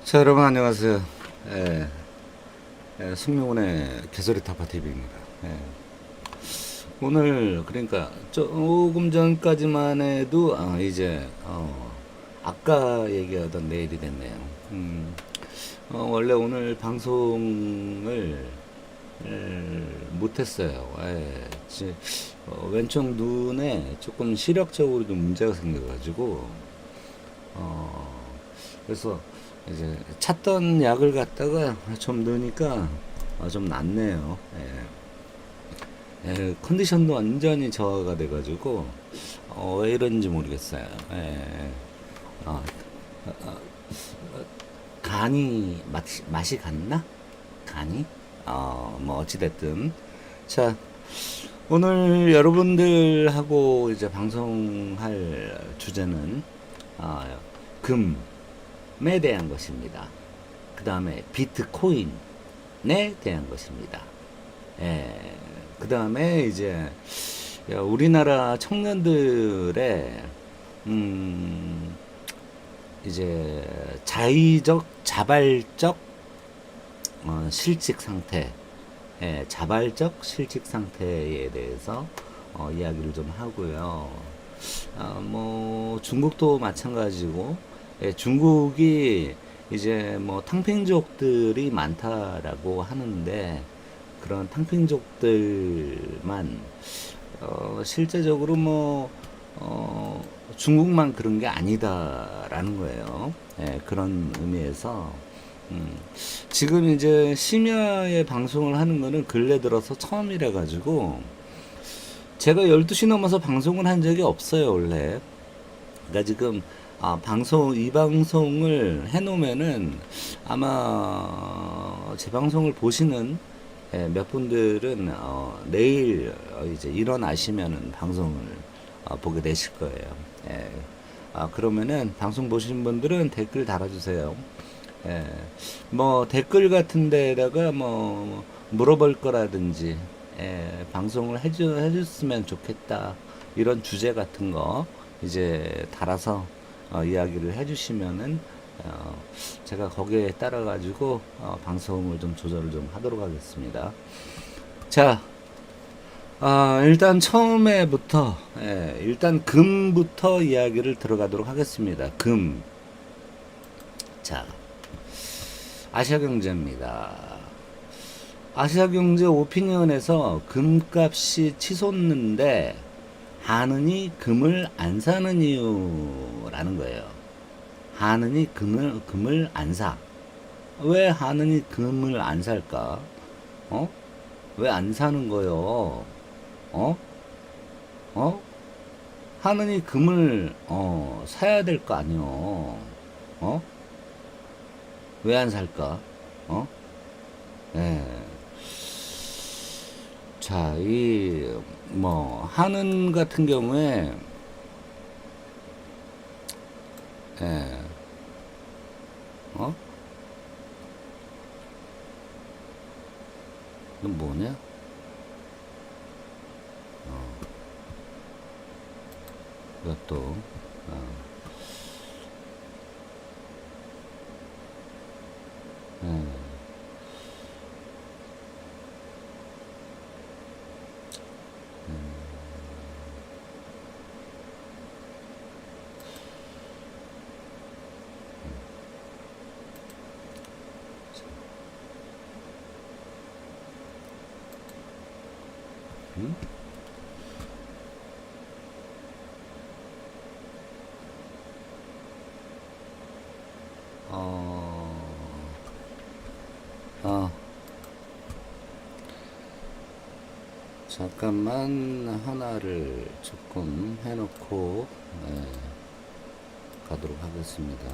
자, 여러분 안녕하세요. 승용훈의 개소리타파 TV입니다. 오늘 그러니까 조금 전까지만 해도 이제 아까 얘기하던 내일이 됐네요. 원래 오늘 방송을 못했어요. 왼쪽 눈에 조금 시력적으로 좀 문제가 생겨가지고 그래서 이제 찾던 약을 갖다가 좀 넣으니까 좀 낫네요. 컨디션도 완전히 저하가 돼가지고 왜 이런지 모르겠어요. 어, 간이 맛이 갔나? 간이? 뭐 어찌됐든 자, 오늘 여러분들하고 이제 방송할 주제는 금에 대한 것입니다. 그 다음에 비트코인에 대한 것입니다. 그 다음에 이제 우리나라 청년들의 이제 자발적 실직 상태, 자발적 실직 상태에 대해서 이야기를 좀 하고요. 뭐 중국도 마찬가지고, 중국이 이제 뭐 탕평족들이 많다라고 하는데 그런 탕평족들만 실제적으로 뭐 중국만 그런 게 아니다라는 거예요. 그런 의미에서 지금 이제 심야에 방송을 하는 거는 근래 들어서 처음이라 가지고 제가 12시 넘어서 방송을 한 적이 없어요, 원래. 그러니까 지금 이 방송을 해놓으면은 아마 제 방송을 보시는 몇 분들은 내일 이제 일어나시면은 방송을 보게 되실 거예요. 그러면은 방송 보신 분들은 댓글 달아주세요. 뭐 댓글 같은 데다가 뭐 물어볼 거라든지 방송을 해줬으면 좋겠다 이런 주제 같은 거 이제 달아서 이야기를 해주시면은 제가 거기에 따라 가지고 방송을 좀 조절을 좀 하도록 하겠습니다. 자, 일단 처음에부터 일단 금부터 이야기를 들어가도록 하겠습니다. 금. 자, 아시아경제입니다. 아시아경제 오피니언에서 금값이 치솟는데 한은이 금을 안 사는 이유라는 거예요. 한은이 금을 안 사. 왜 한은이 금을 안 살까? 왜 안 사는 거요? 한은이 금을 사야 될 거 아니요? 왜 안 살까? 예. 자, 뭐 한은 같은 경우에 예. 이건 뭐냐? 이것도 예. 음? 잠깐만 하나를 조금 해놓고 가도록 하겠습니다.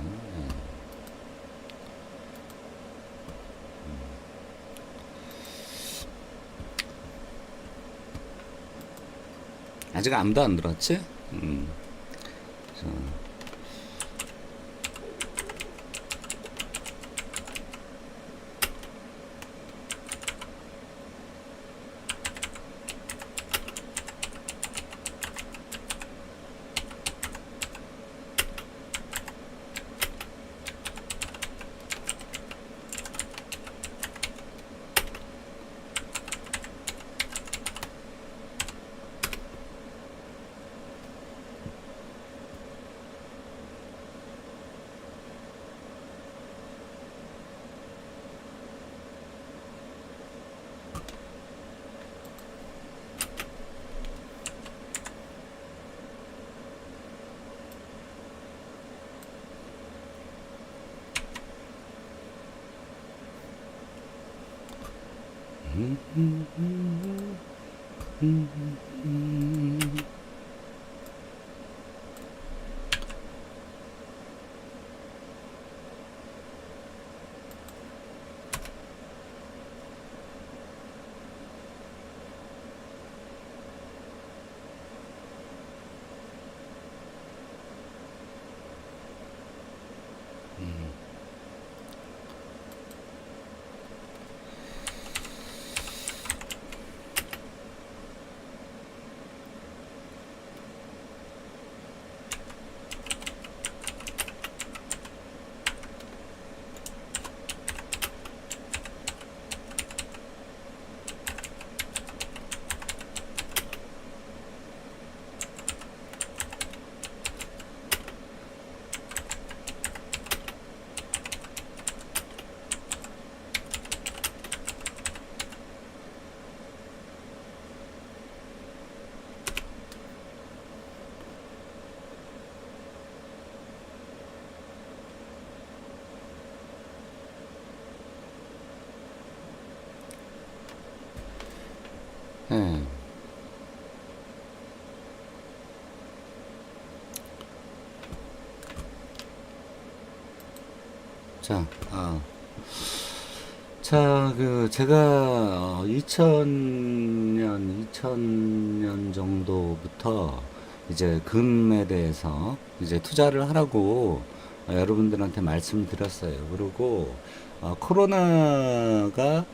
아직 아무도 안 들었지? 자, 예. 자, 제가 2000년 정도부터 이제 금에 대해서 이제 투자를 하라고 여러분들한테 말씀드렸어요. 그리고 코로나가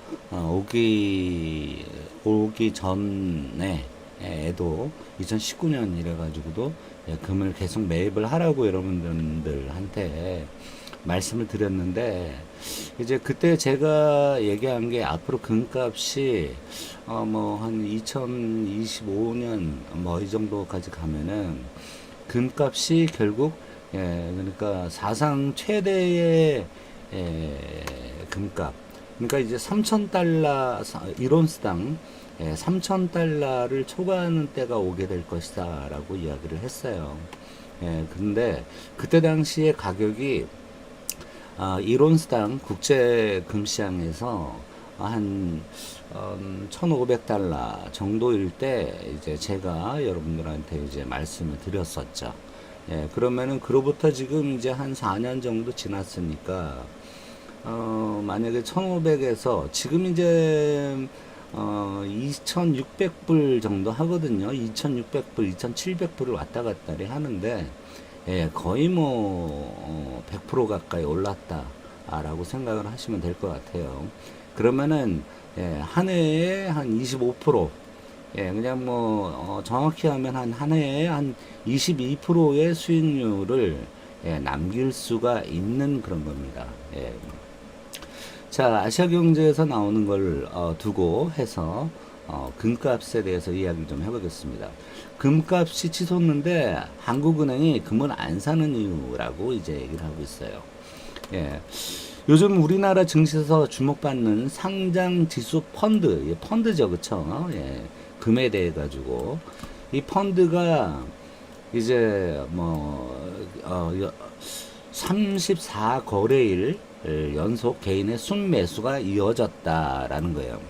오기 전에 에도 2019년 이래가지고도 금을 계속 매입을 하라고 여러분들한테 말씀을 드렸는데, 이제 그때 제가 얘기한 게 앞으로 금값이 뭐 한 2025년 뭐 이 정도까지 가면은 금값이 결국 그러니까 사상 최대의 금값, 그러니까 이제 3,000달러 1온스당 3,000달러를 초과하는 때가 오게 될 것이다 라고 이야기를 했어요. 근데 그때 당시에 가격이 1온스당 국제 금시장에서 한 1,500달러 정도일 때 이제 제가 여러분들한테 이제 말씀을 드렸었죠. 그러면은 그로부터 지금 이제 한 4년 정도 지났으니까 만약에 1,500에서 지금 이제 2,600불 정도 하거든요. 2,600불, 2,700불을 왔다 갔다리 하는데, 거의 뭐 100% 가까이 올랐다라고 생각을 하시면 될 것 같아요. 그러면은 한 해에 한 25%, 그냥 뭐 정확히 하면 한 해에 한 22%의 수익률을 남길 수가 있는 그런 겁니다. 자, 아시아경제에서 나오는 걸 두고 해서 금값에 대해서 이야기 좀 해보겠습니다. 금값이 치솟는데 한국은행이 금을 안 사는 이유라고 이제 얘기를 하고 있어요. 요즘 우리나라 증시에서 주목받는 상장 지수 펀드, 펀드죠, 그쵸? 금에 대해 가지고 이 펀드가 이제 뭐 34거래일 연속 개인의 순매수가 이어졌다라는 거예요.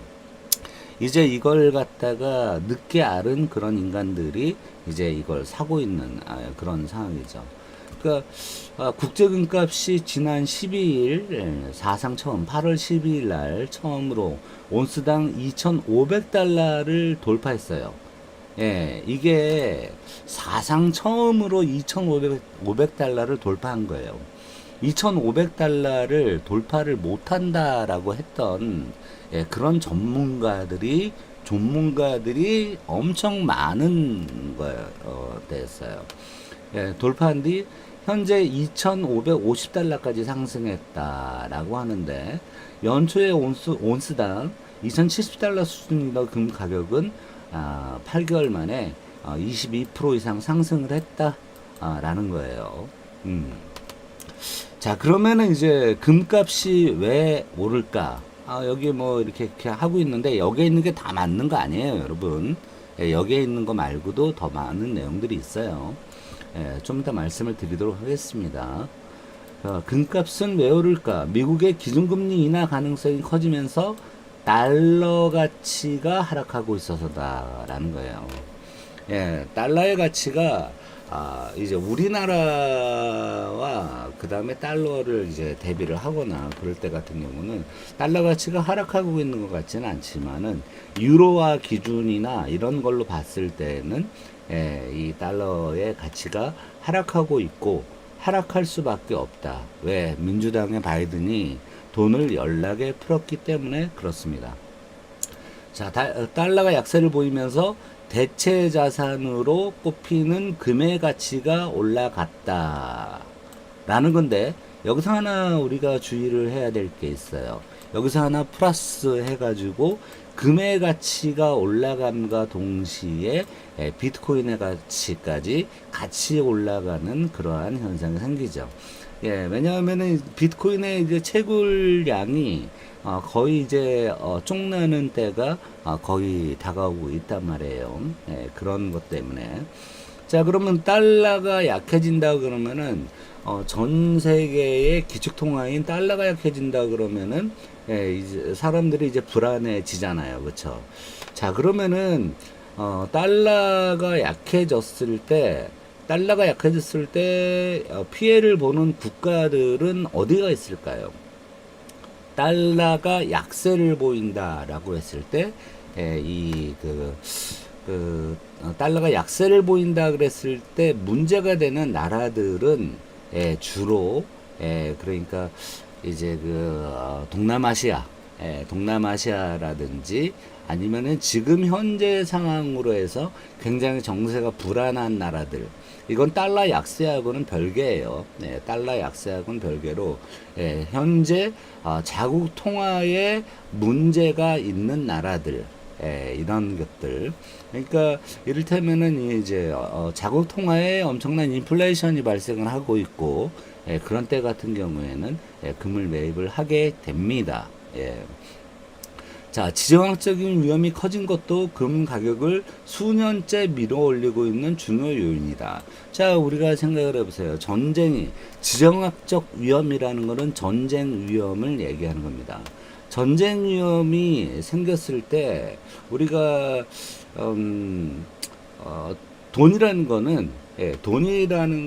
이제 이걸 갖다가 늦게 알은 그런 인간들이 이제 이걸 사고 있는 그런 상황이죠. 그러니까 국제금값이 지난 12일 사상 처음 8월 12일 날 처음으로 온스당 2,500달러를 돌파했어요. 이게 사상 처음으로 2,500달러를 돌파한 거예요. 2,500달러를 돌파를 못한다라고 했던 그런 전문가들이 엄청 많은 거예요. 됐어요. 돌파한 뒤 현재 2,550달러까지 상승했다라고 하는데 연초에 온스당 2,070달러 수준의 금 가격은 8개월 만에 22% 이상 상승을 했다라는 거예요. 자, 그러면은 이제 금값이 왜 오를까? 여기 뭐 이렇게 하고 있는데 여기에 있는 게 다 맞는 거 아니에요, 여러분. 여기에 있는 거 말고도 더 많은 내용들이 있어요. 좀 이따 말씀을 드리도록 하겠습니다. 금값은 왜 오를까? 미국의 기준금리 인하 가능성이 커지면서 달러 가치가 하락하고 있어서다라는 거예요. 달러의 가치가 이제 우리나라와 그 다음에 달러를 이제 대비를 하거나 그럴 때 같은 경우는 달러 가치가 하락하고 있는 것 같지는 않지만은 유로화 기준이나 이런 걸로 봤을 때는 이 달러의 가치가 하락하고 있고 하락할 수밖에 없다. 왜? 민주당의 바이든이 돈을 연락에 풀었기 때문에 그렇습니다. 자, 달러가 약세를 보이면서 대체 자산으로 꼽히는 금의 가치가 올라갔다. 라는 건데, 여기서 하나 우리가 주의를 해야 될 게 있어요. 여기서 하나 플러스 해가지고, 금의 가치가 올라감과 동시에 비트코인의 가치까지 같이 올라가는 그러한 현상이 생기죠. 왜냐하면은 비트코인의 이제 채굴량이 거의 이제 쪽나는 때가 거의 다가오고 있단 말이에요. 그런 것 때문에. 자, 그러면 달러가 약해진다 그러면은 전 세계의 기축통화인 달러가 약해진다 그러면은 이제 사람들이 이제 불안해지잖아요, 그렇죠? 자, 그러면은 달러가 약해졌을 때 피해를 보는 국가들은 어디가 있을까요? 달러가 약세를 보인다라고 했을 때, 달러가 약세를 보인다 그랬을 때 문제가 되는 나라들은 주로 그러니까 이제 동남아시아라든지 아니면은 지금 현재 상황으로 해서 굉장히 정세가 불안한 나라들. 이건 달러 약세하고는 별개예요. 달러 약세하고는 별개로 현재 자국 통화에 문제가 있는 나라들. 이런 것들. 그러니까 이를테면은 이제 자국 통화에 엄청난 인플레이션이 발생을 하고 있고 그런 때 같은 경우에는 금을 매입을 하게 됩니다. 자, 지정학적인 위험이 커진 것도 금 가격을 수년째 밀어 올리고 있는 중요 요인이다. 자, 우리가 생각을 해보세요. 지정학적 위험이라는 것은 전쟁 위험을 얘기하는 겁니다. 전쟁 위험이 생겼을 때 우리가 돈이라는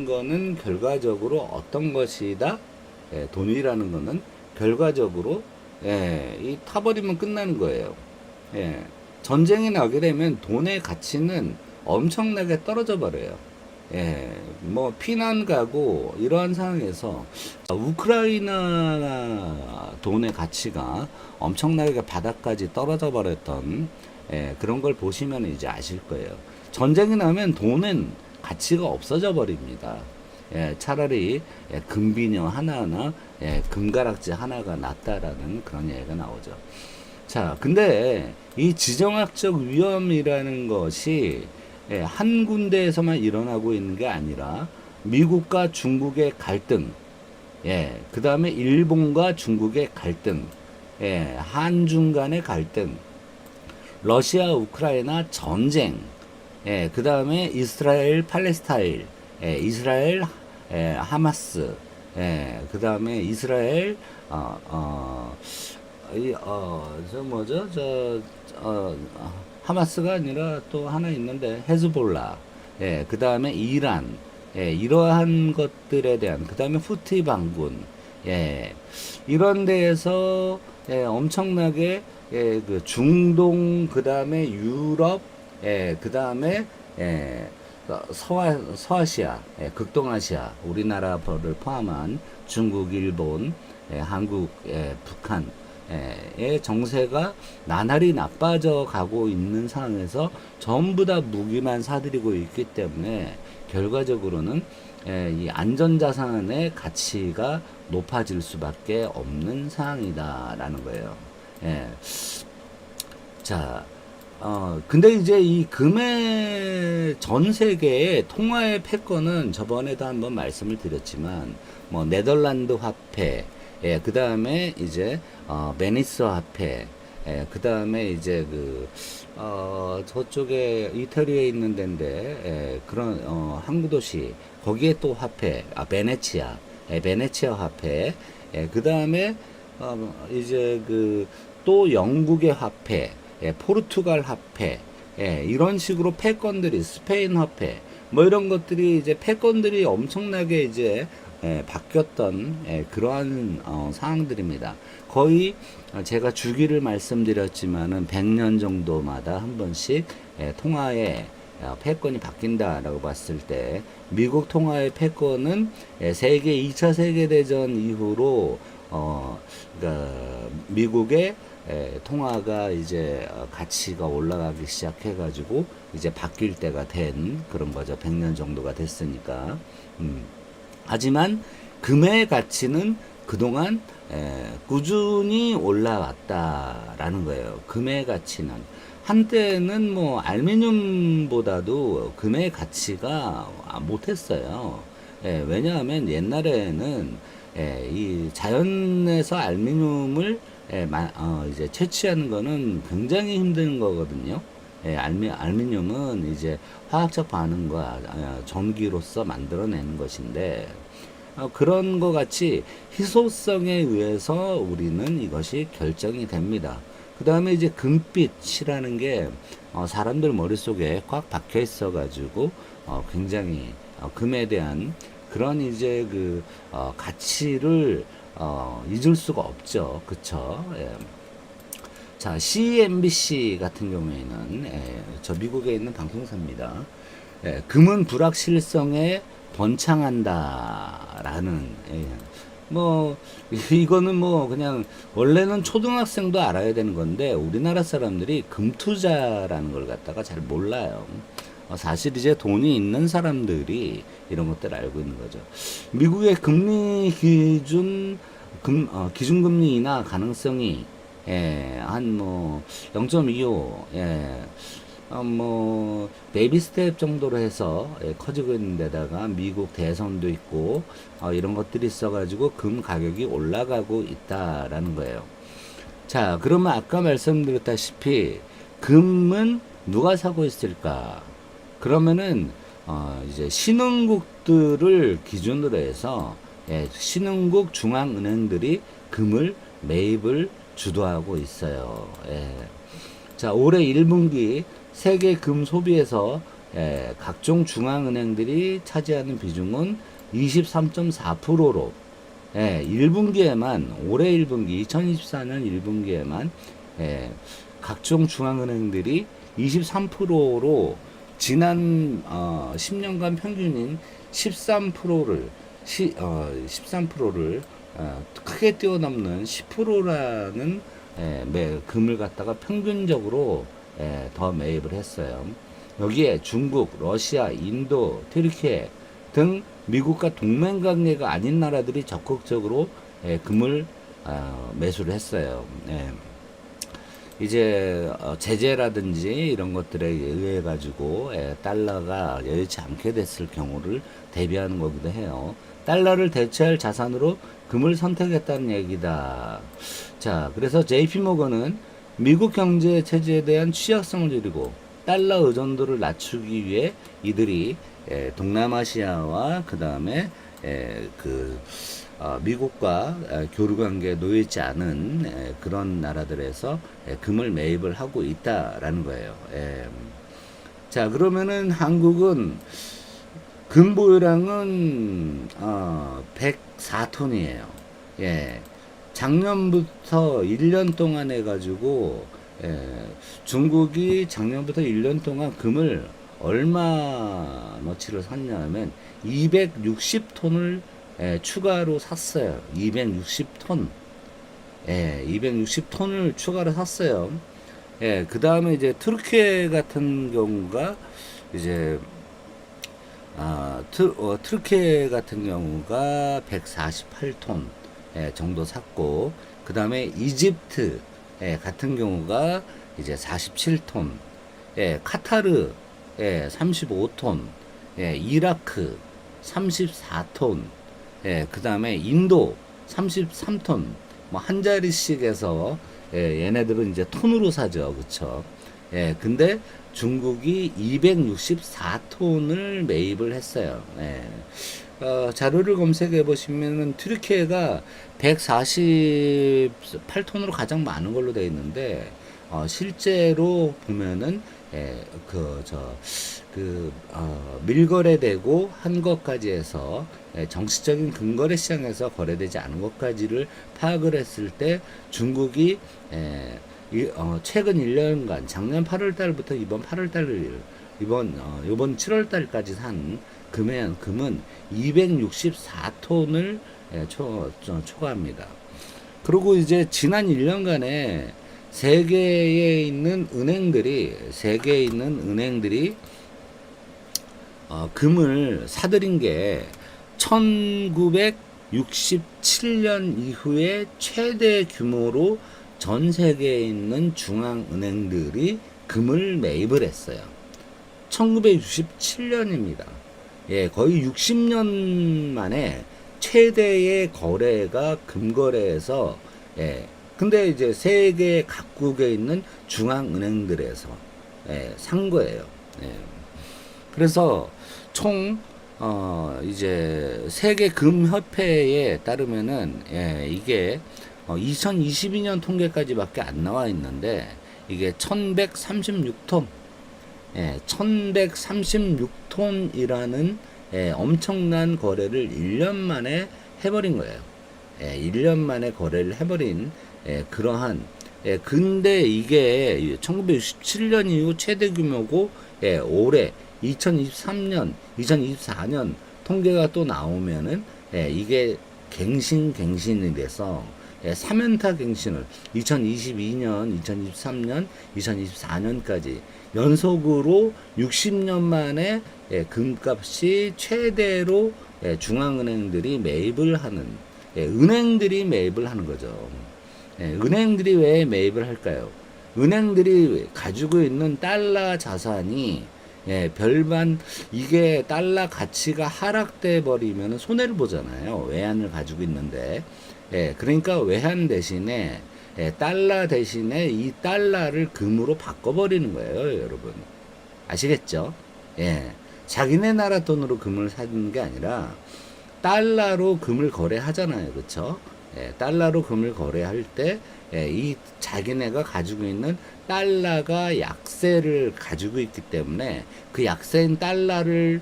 거는 결과적으로 어떤 것이다? 돈이라는 거는 결과적으로 이 타버리면 끝나는 거예요. 전쟁이 나게 되면 돈의 가치는 엄청나게 떨어져 버려요. 뭐 피난 가고 이러한 상황에서 우크라이나 돈의 가치가 엄청나게 바닥까지 떨어져 버렸던 그런 걸 보시면 이제 아실 거예요. 전쟁이 나면 돈은 가치가 없어져 버립니다. 차라리 금비녀 하나나 금가락지 하나가 낫다라는 그런 얘기가 나오죠. 자, 근데 이 지정학적 위험이라는 것이 한 군데에서만 일어나고 있는 게 아니라 미국과 중국의 갈등, 그 다음에 일본과 중국의 갈등, 한중 간의 갈등, 러시아 우크라이나 전쟁, 그 다음에 이스라엘 팔레스타인, 이스라엘 하마스, 그 다음에 이스라엘 하마스가 아니라 또 하나 있는데 헤즈볼라, 그 다음에 이란, 이러한 것들에 대한 그 다음에 후티 반군, 이런 데에서 엄청나게 그 중동 그 다음에 유럽 그 다음에 서아시아, 극동아시아, 우리나라를 포함한 중국, 일본, 한국, 북한, 의 정세가 나날이 나빠져 가고 있는 상황에서 전부 다 무기만 사들이고 있기 때문에 결과적으로는 이 안전자산의 가치가 높아질 수밖에 없는 상황이다라는 거예요. 예. 자, 근데 이제 이 금의 전 세계의 통화의 패권은 저번에도 한번 말씀을 드렸지만, 뭐, 네덜란드 화폐, 그 다음에 이제, 베니스 화폐, 그 다음에 이제 저쪽에 이태리에 있는 데인데, 그런, 항구 도시, 거기에 또 화폐, 베네치아, 베네치아 화폐, 그 다음에, 이제 또 영국의 화폐, 포르투갈 화폐, 이런 식으로 패권들이 스페인 화폐, 뭐 이런 것들이 이제 패권들이 엄청나게 이제 바뀌었던 그러한 상황들입니다. 거의 제가 주기를 말씀드렸지만은 100년 정도마다 한 번씩 통화의 패권이 바뀐다라고 봤을 때 미국 통화의 패권은 세계 2차 세계대전 이후로 그러니까 미국의 통화가 이제 가치가 올라가기 시작해가지고 이제 바뀔 때가 된 그런 거죠. 100년 정도가 됐으니까. 하지만 금의 가치는 그동안 꾸준히 올라왔다라는 거예요. 금의 가치는 한때는 뭐 알루미늄보다도 금의 가치가 못했어요. 왜냐하면 옛날에는 이 자연에서 알루미늄을 이제 채취하는 거는 굉장히 힘든 거거든요. 알루미늄은 이제 화학적 반응과 전기로서 만들어내는 것인데, 그런 것 같이 희소성에 의해서 우리는 이것이 결정이 됩니다. 그 다음에 이제 금빛이라는 게 사람들 머릿속에 꽉 박혀 있어 가지고 굉장히 금에 대한 그런 이제 가치를 잊을 수가 없죠. 그쵸? 예. 자, CNBC 같은 경우에는 저 미국에 있는 방송사입니다. 금은 불확실성에 번창한다라는 뭐 이거는 뭐 그냥 원래는 초등학생도 알아야 되는 건데 우리나라 사람들이 금투자라는 걸 갖다가 잘 몰라요. 사실 이제 돈이 있는 사람들이 이런 것들을 알고 있는 거죠. 미국의 금리 기준금리 인하 가능성이 한 뭐 0.25, 뭐 베이비 스텝 정도로 해서 커지고 있는 데다가 미국 대선도 있고 이런 것들이 있어가지고 금 가격이 올라가고 있다라는 거예요. 자, 그러면 아까 말씀드렸다시피 금은 누가 사고 있을까? 그러면은 이제 신흥국들을 기준으로 해서 신흥국 중앙은행들이 금을 매입을 주도하고 있어요. 자, 올해 1분기 세계 금 소비에서 각종 중앙은행들이 차지하는 비중은 23.4%로 1분기에만 올해 1분기 2024년 1분기에만 각종 중앙은행들이 23%로 지난 10년간 평균인 13%를 13%를 크게 뛰어넘는 10%라는 금을 갖다가 평균적으로 더 매입을 했어요. 여기에 중국, 러시아, 인도, 튀르키예 등 미국과 동맹 관계가 아닌 나라들이 적극적으로 금을 매수를 했어요. 이제 제재라든지 이런 것들에 의해 가지고 달러가 여의치 않게 됐을 경우를 대비하는 거기도 해요. 달러를 대체할 자산으로 금을 선택했다는 얘기다. 자, 그래서 JP모건은 미국 경제 체제에 대한 취약성을 줄이고 달러 의존도를 낮추기 위해 이들이 동남아시아와 그 다음에 미국과 교류 관계에 놓여 있지 않은 그런 나라들에서 금을 매입을 하고 있다라는 거예요. 자, 그러면은 한국은 금 보유량은 104톤이에요. 작년부터 1년 동안 해가지고 예, 중국이 작년부터 1년 동안 금을 얼마너치를 샀냐면 260톤을 추가로 샀어요. 260톤. 예, 260톤을 추가로 샀어요. 예, 그 다음에 이제 트르키에 같은 경우가 이제 트르키에 같은 경우가 148톤 정도 샀고, 그 다음에 이집트 같은 경우가 이제 47톤, 카타르 35톤, 이라크 34톤, 그 다음에 인도 33톤, 뭐 한 자리씩 해서 얘네들은 이제 톤으로 사죠, 그쵸? 근데 중국이 264톤을 매입을 했어요. 자료를 검색해 보시면은 튀르키예가 148톤으로 가장 많은 걸로 되어 있는데, 실제로 보면은 밀거래되고 한 것까지 해서 정식적인 금거래 시장에서 거래되지 않은 것까지를 파악을 했을 때 중국이 최근 1년간 작년 8월 달부터 이번 8월 달 이번 7월 달까지 산 금은 264톤을 초과합니다. 그리고 이제 지난 1년간에 세계에 있는 은행들이 금을 사들인 게 1967년 이후에 최대 규모로 전 세계에 있는 중앙은행들이 금을 매입을 했어요. 1967년입니다. 예, 거의 60년 만에 최대의 거래가 금거래에서, 근데 이제 세계 각국에 있는 중앙은행들에서 산 거예요. 그래서 총 이제 세계 금협회에 따르면은 이게 2022년 통계까지밖에 안 나와 있는데 이게 1136톤 1136톤이라는 엄청난 거래를 1년 만에 해버린 거예요. 1년 만에 거래를 해버린 그러한 근데 이게 1967년 이후 최대 규모고 올해 2023년, 2024년 통계가 또 나오면은 이게 갱신이 돼서 3연타 갱신을 2022년, 2023년, 2024년까지 연속으로 60년 만에 금값이 최대로 중앙은행들이 매입을 하는 은행들이 매입을 하는 거죠. 은행들이 왜 매입을 할까요? 은행들이 가지고 있는 달러 자산이 별반 이게 달러 가치가 하락돼 버리면 손해를 보잖아요. 외환을 가지고 있는데 그러니까 외환 대신에 달러 대신에 이 달러를 금으로 바꿔버리는 거예요, 여러분. 아시겠죠? 자기네 나라 돈으로 금을 사는 게 아니라 달러로 금을 거래하잖아요, 그렇죠? 달러로 금을 거래할 때 이 자기네가 가지고 있는 달러가 약세를 가지고 있기 때문에 그 약세인 달러를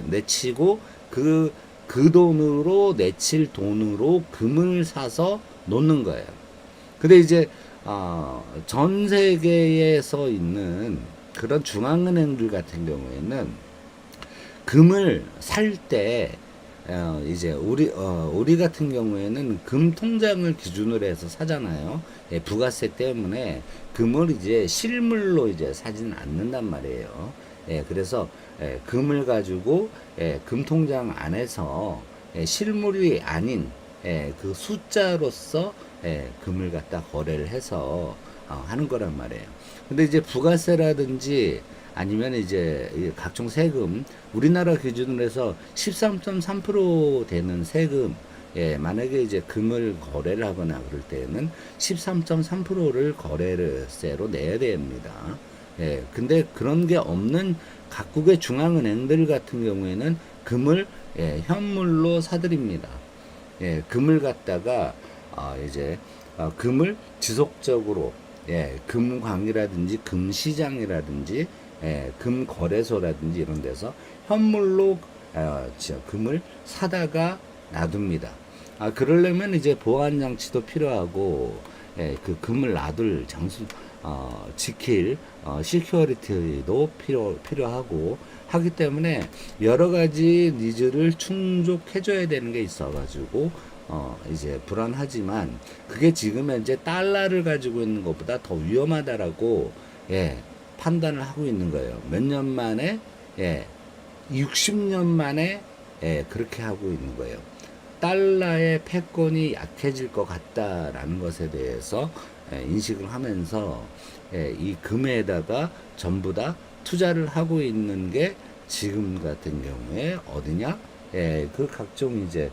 내치고 그 돈으로 내칠 돈으로 금을 사서 놓는 거예요. 근데 이제 전 세계에서 있는 그런 중앙은행들 같은 경우에는 금을 살때 이제 우리 같은 경우에는 금 통장을 기준으로 해서 사잖아요. 부가세 때문에 금을 이제 실물로 이제 사지는 않는단 말이에요. 그래서 금을 가지고 금 통장 안에서 실물이 아닌 그 숫자로서 금을 갖다 거래를 해서 하는 거란 말이에요. 근데 이제 부가세라든지 아니면 이제 각종 세금, 우리나라 기준으로 해서 13.3% 되는 세금, 만약에 이제 금을 거래를 하거나 그럴 때는 13.3%를 거래세로 내야 됩니다. 근데 그런 게 없는 각국의 중앙은행들 같은 경우에는 금을 현물로 사들입니다. 금을 갖다가 이제 금을 지속적으로 금광이라든지 금시장이라든지 금 거래소라든지 이런 데서 현물로 금을 사다가 놔둡니다. 그러려면 이제 보안 장치도 필요하고 그 금을 놔둘 장소 지킬 시큐리티도 필요하고 하기 때문에 여러 가지 니즈를 충족해줘야 되는 게 있어가지고 이제 불안하지만 그게 지금 현재 달러를 가지고 있는 것보다 더 위험하다라고 예, 판단을 하고 있는 거예요. 몇 년 만에 60년 만에 그렇게 하고 있는 거예요. 달러의 패권이 약해질 것 같다라는 것에 대해서 인식을 하면서 이 금에다가 전부 다 투자를 하고 있는 게 지금 같은 경우에 어디냐? 그 각종 이제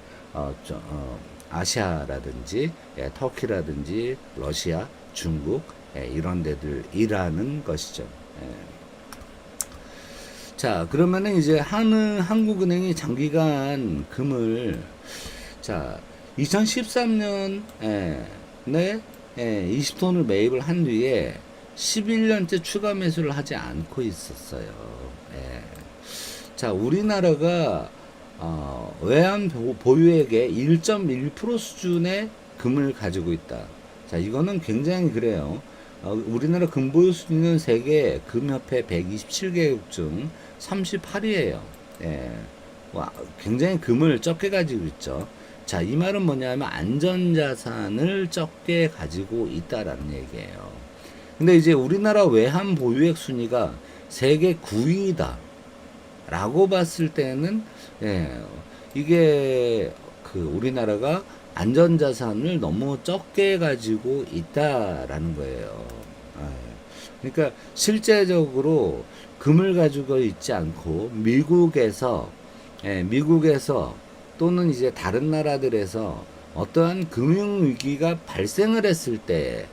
아시아라든지 터키라든지 러시아, 중국 이런 데들이라는 것이죠. 자, 그러면은 이제 한국은행이 장기간 금을 자 2013년에 20톤을 매입을 한 뒤에 11년째 추가 매수를 하지 않고 있었어요. 예. 자, 우리나라가 외환 보유액의 1.1% 수준의 금을 가지고 있다. 자, 이거는 굉장히 그래요. 우리나라 금 보유 수준은 세계 금협회 127개국 중 38위예요. 예. 와, 굉장히 금을 적게 가지고 있죠. 자, 이 말은 뭐냐면 안전자산을 적게 가지고 있다라는 얘기예요. 근데 이제 우리나라 외환 보유액 순위가 세계 9위다 라고 봤을 때는 이게 그 우리나라가 안전자산을 너무 적게 가지고 있다라는 거예요. 그러니까 실제적으로 금을 가지고 있지 않고 미국에서 또는 이제 다른 나라들에서 어떠한 금융위기가 발생을 했을 때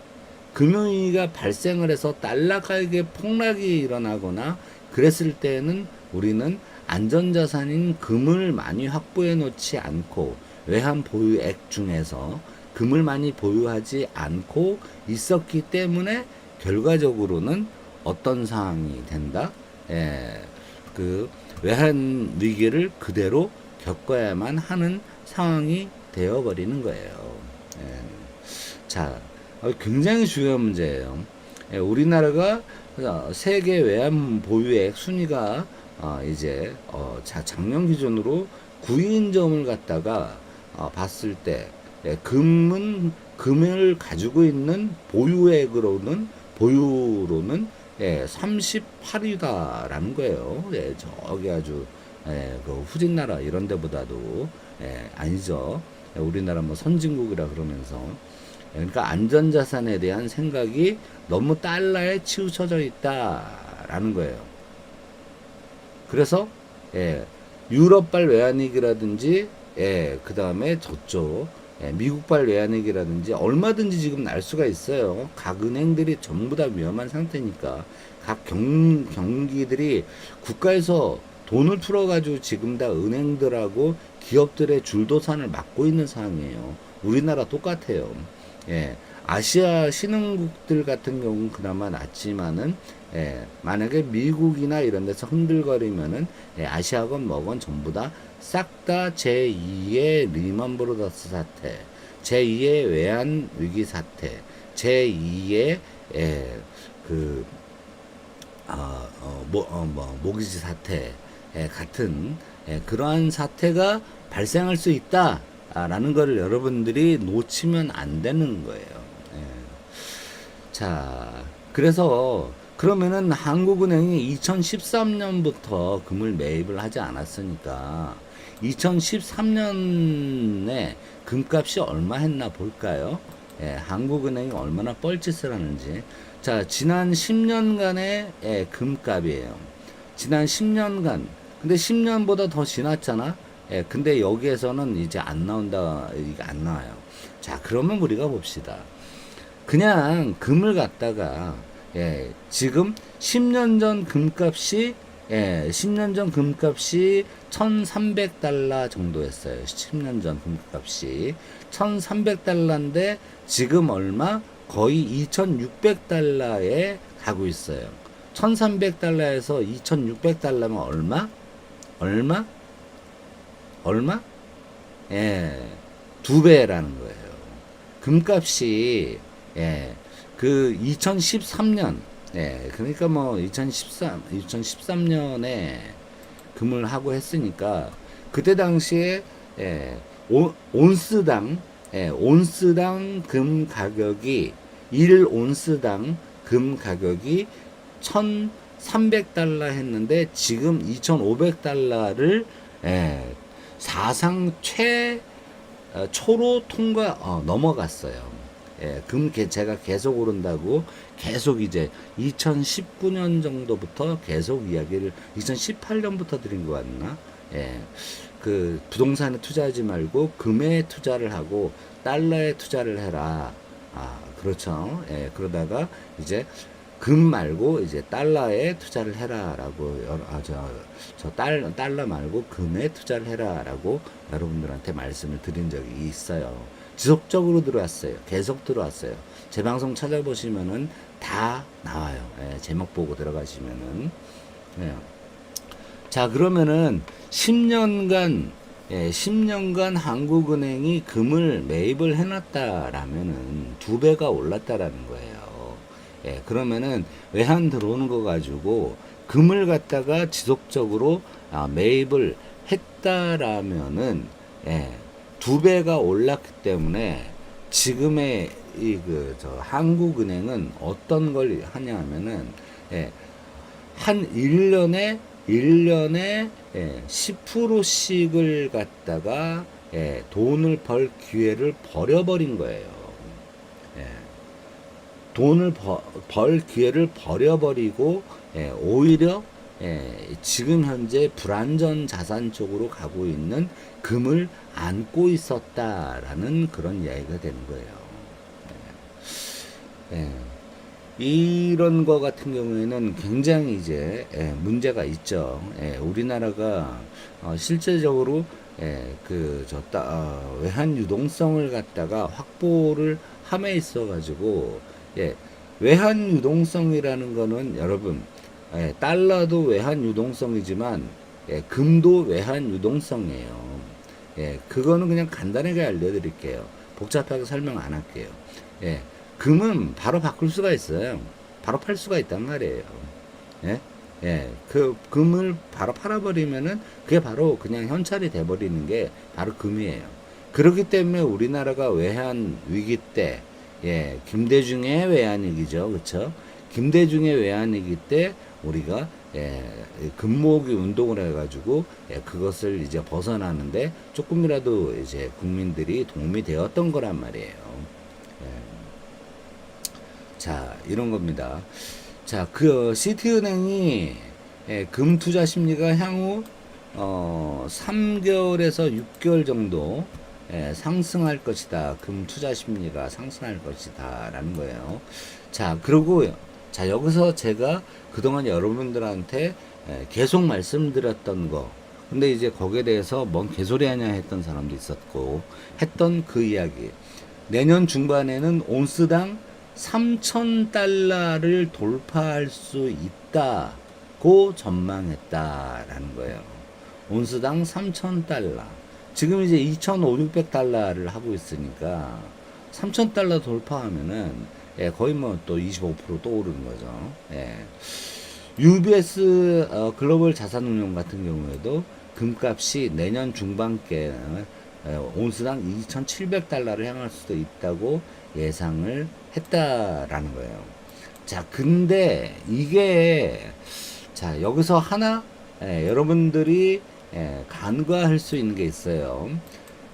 금융위기가 발생을 해서 달러 가격의 폭락이 일어나거나 그랬을 때는 우리는 안전자산인 금을 많이 확보해 놓지 않고 외환 보유액 중에서 금을 많이 보유하지 않고 있었기 때문에 결과적으로는 어떤 상황이 된다? 그 외환 위기를 그대로 겪어야만 하는 상황이 되어버리는 거예요. 자, 굉장히 중요한 문제예요. 우리나라가 세계 외환 보유액 순위가 이제 작년 기준으로 9위인 점을 갖다가 봤을 때 금을 가지고 있는 보유로는 38위다라는 거예요. 저기 아주 그 후진 나라 이런 데보다도 아니죠. 우리나라 뭐 선진국이라 그러면서 그러니까 안전자산에 대한 생각이 너무 달러에 치우쳐져 있다라는 거예요. 그래서 유럽발 외환위기라든지 그 다음에 저쪽 미국발 외환위기라든지 얼마든지 지금 날 수가 있어요. 각 은행들이 전부 다 위험한 상태니까 각 경기들이 국가에서 돈을 풀어가지고 지금 다 은행들하고 기업들의 줄도산을 막고 있는 상황이에요. 우리나라 똑같아요. 아시아 신흥국들 같은 경우는 그나마 낫지만은 만약에 미국이나 이런 데서 흔들거리면은 아시아건 뭐건 전부 다 싹 다 제2의 리먼 브로더스 사태, 제2의 외환 위기 사태, 제2의 모기지 사태 같은 그러한 사태가 발생할 수 있다라는 것을 여러분들이 놓치면 안 되는 거예요. 자, 그래서 그러면은 한국은행이 2013년부터 금을 매입을 하지 않았으니까 2013년에 금값이 얼마 했나 볼까요? 한국은행이 얼마나 뻘짓을 하는지. 자, 지난 10년간의 금값이에요. 지난 10년간. 근데 10년보다 더 지났잖아? 근데 여기에서는 이제 안 나온다, 이게 안 나와요. 자, 그러면 우리가 봅시다. 그냥 금을 갖다가, 지금 10년 전 금값이 10년 전 금값이 1,300달러 정도였어요. 10년 전 금값이 1,300달러인데 지금 얼마? 거의 2,600달러에 가고 있어요. 1,300달러에서 2,600달러면 얼마? 얼마? 얼마? 2배라는 거예요. 금값이 그 2013년, 예, 그러니까 뭐 2013년에 금을 하고 했으니까 그때 당시에 예, 온스당 온스당 금 가격이 1온스당 금 가격이 1,300달러 했는데 지금 2,500달러를 예, 사상 초로 넘어갔어요. 예, 제가 계속 오른다고 계속 이제 2019년 정도부터 계속 이야기를 2018년부터 드린 것 같나? 예, 그 부동산에 투자하지 말고 금에 투자를 하고 달러에 투자를 해라. 아, 그렇죠. 예, 그러다가 이제 금 말고 이제 달러에 투자를 해라라고 달러 말고 금에 투자를 해라라고 여러분들한테 말씀을 드린 적이 있어요. 지속적으로 들어왔어요. 계속 들어왔어요. 제 방송 찾아보시면은 다 나와요. 예, 제목 보고 들어가시면은. 예. 자, 그러면은 10년간 한국은행이 금을 매입을 해놨다라면은 2배가 올랐다라는 거예요. 예, 그러면은 외환 들어오는 거 가지고 금을 갖다가 지속적으로 매입을 했다라면은 예, 2배가 올랐기 때문에 지금의 한국은행은 어떤 걸 하냐면은 예, 한 1년에 10%씩을 갖다가 돈을 벌 기회를 버려버린 거예요. 예, 돈을 벌 기회를 버려버리고 오히려 지금 현재 불안전 자산 쪽으로 가고 있는 금을 안고 있었다라는 그런 이야기가 되는 거예요. 예. 이런 거 같은 경우에는 굉장히 이제 문제가 있죠. 우리나라가 실제적으로 외환 유동성을 갖다가 확보를 함에 있어 가지고 외환 유동성이라는 거는 여러분 달러도 외환 유동성이지만 금도 외환 유동성이에요. 그거는 그냥 간단하게 알려드릴게요. 복잡하게 설명 안 할게요. 금은 바로 바꿀 수가 있어요. 바로 팔 수가 있단 말이에요. 그 금을 바로 팔아버리면은 그게 바로 그냥 현찰이 돼버리는 게 바로 금이에요. 그렇기 때문에 우리나라가 외환 위기 때, 김대중의 외환위기죠. 그쵸? 김대중의 외환위기 때 우리가 금모으기 운동을 해가지고 그것을 이제 벗어나는데 조금이라도 이제 국민들이 도움이 되었던 거란 말이에요. 자, 이런 겁니다. 자, 시티은행이 금 투자 심리가 향후 3개월에서 6개월 정도 상승할 것이다. 금 투자 심리가 상승할 것이다. 라는 거예요. 자, 그리고 자, 여기서 제가 그동안 여러분들한테 계속 말씀드렸던 거. 근데 이제 거기에 대해서 뭔 개소리 하냐 했던 사람도 있었고, 했던 그 이야기. 내년 중반에는 온스당 3,000달러를 돌파할 수 있다고 전망했다라는 거예요. 온스당 3,000달러. 지금 이제 2,500달러를 하고 있으니까 3,000달러 돌파하면은 거의 뭐 또 25% 또 오르는 거죠. UBS 글로벌 자산운용 같은 경우에도 금값이 내년 중반께 온스당 2,700달러를 향할 수도 있다고 예상을 했다라는 거예요. 자, 근데 이게 자, 여기서 하나 여러분들이 간과할 수 있는 게 있어요.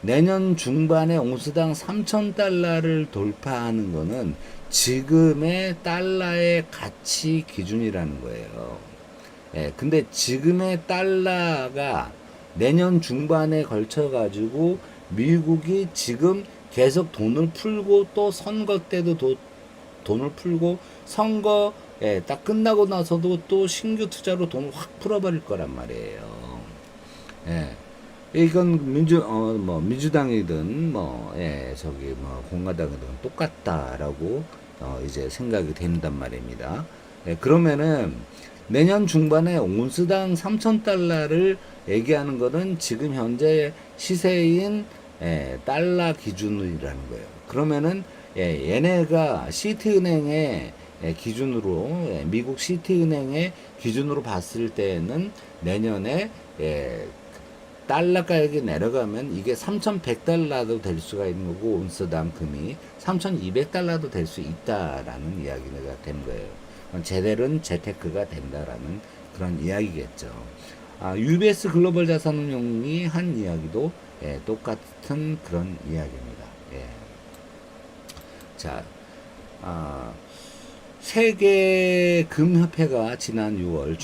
내년 중반에 온스당 3,000달러를 돌파하는 거는 지금의 달러의 가치 기준이라는 거예요. 근데 지금의 달러가 내년 중반에 걸쳐 가지고 미국이 지금 계속 돈을 풀고 또 선거 때도 돈을 풀고 선거 딱 끝나고 나서도 또 신규 투자로 돈을 확 풀어버릴 거란 말이에요. 이건 민주당이든 공화당이든 똑같다라고 이제 생각이 된단 말입니다. 그러면은 내년 중반에 온스당 3,000달러를 얘기하는 거는 지금 현재 시세인 달러 기준이라는 거예요. 그러면은 얘네가 시티은행의 기준으로 미국 시티은행의 기준으로 봤을 때는 내년에 달러 가격이 내려가면 이게 3,100달러도 될 수가 있는 거고 온스당 금이 3,200달러도 될 수 있다라는 이야기가 된 거예요. 제델은 재테크가 된다라는 그런 이야기겠죠. UBS 글로벌 자산운용이 한 이야기도 똑같은 그런 이야기입니다. 예. 자, 세계금협회가 지난 6월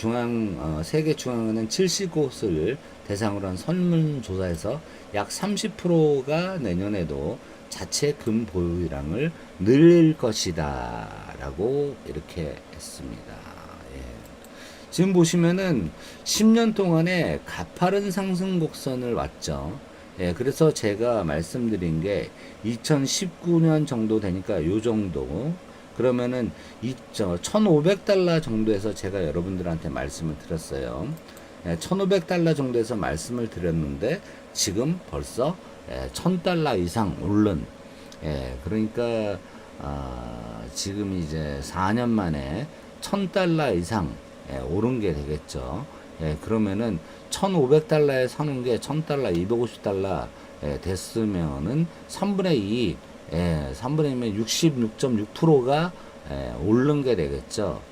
세계중앙은행 70곳을 대상으로 한 설문조사에서 약 30%가 내년에도 자체 금 보유량을 늘릴 것이다 라고 이렇게 했습니다. 예. 지금 보시면은 10년 동안에 가파른 상승 곡선을 왔죠. 예, 그래서 제가 말씀드린 게 2019년 정도 되니까 요 정도 그러면은 1,500달러 정도에서 제가 여러분들한테 말씀을 드렸어요. 1,500달러 정도에서 말씀을 드렸는데 지금 벌써 1,000달러 이상 오른 그러니까 지금 이제 4년 만에 1,000달러 이상 오른 게 되겠죠. 그러면은 1,500달러에 사는 게 1,000달러, 250달러 됐으면은 3분의 2, 3분의 2면 66.6%가 오른 게 되겠죠.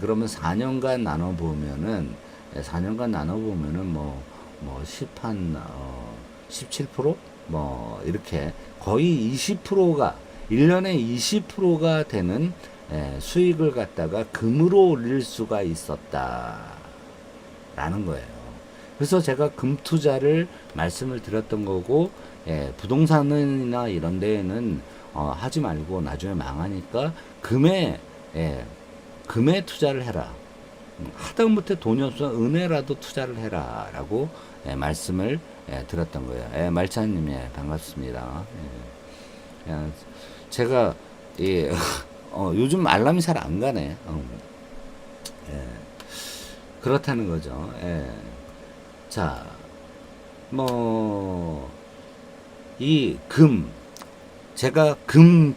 그러면 4년간 나눠보면은 4년간 나눠보면은 뭐 17%? 뭐 이렇게 거의 20%가 1년에 20%가 되는 수익을 갖다가 금으로 올릴 수가 있었다라는 거예요. 그래서 제가 금 투자를 말씀을 드렸던 거고 부동산이나 이런 데에는 하지 말고 나중에 망하니까 금에 투자를 해라. 하다못해 돈이 없으면 은혜라도 투자를 해라 라고 말씀을 드렸던 거예요. 말차님 반갑습니다. 제가 요즘 알람이 잘 안 가네. 그렇다는 거죠. 자, 이 제가 금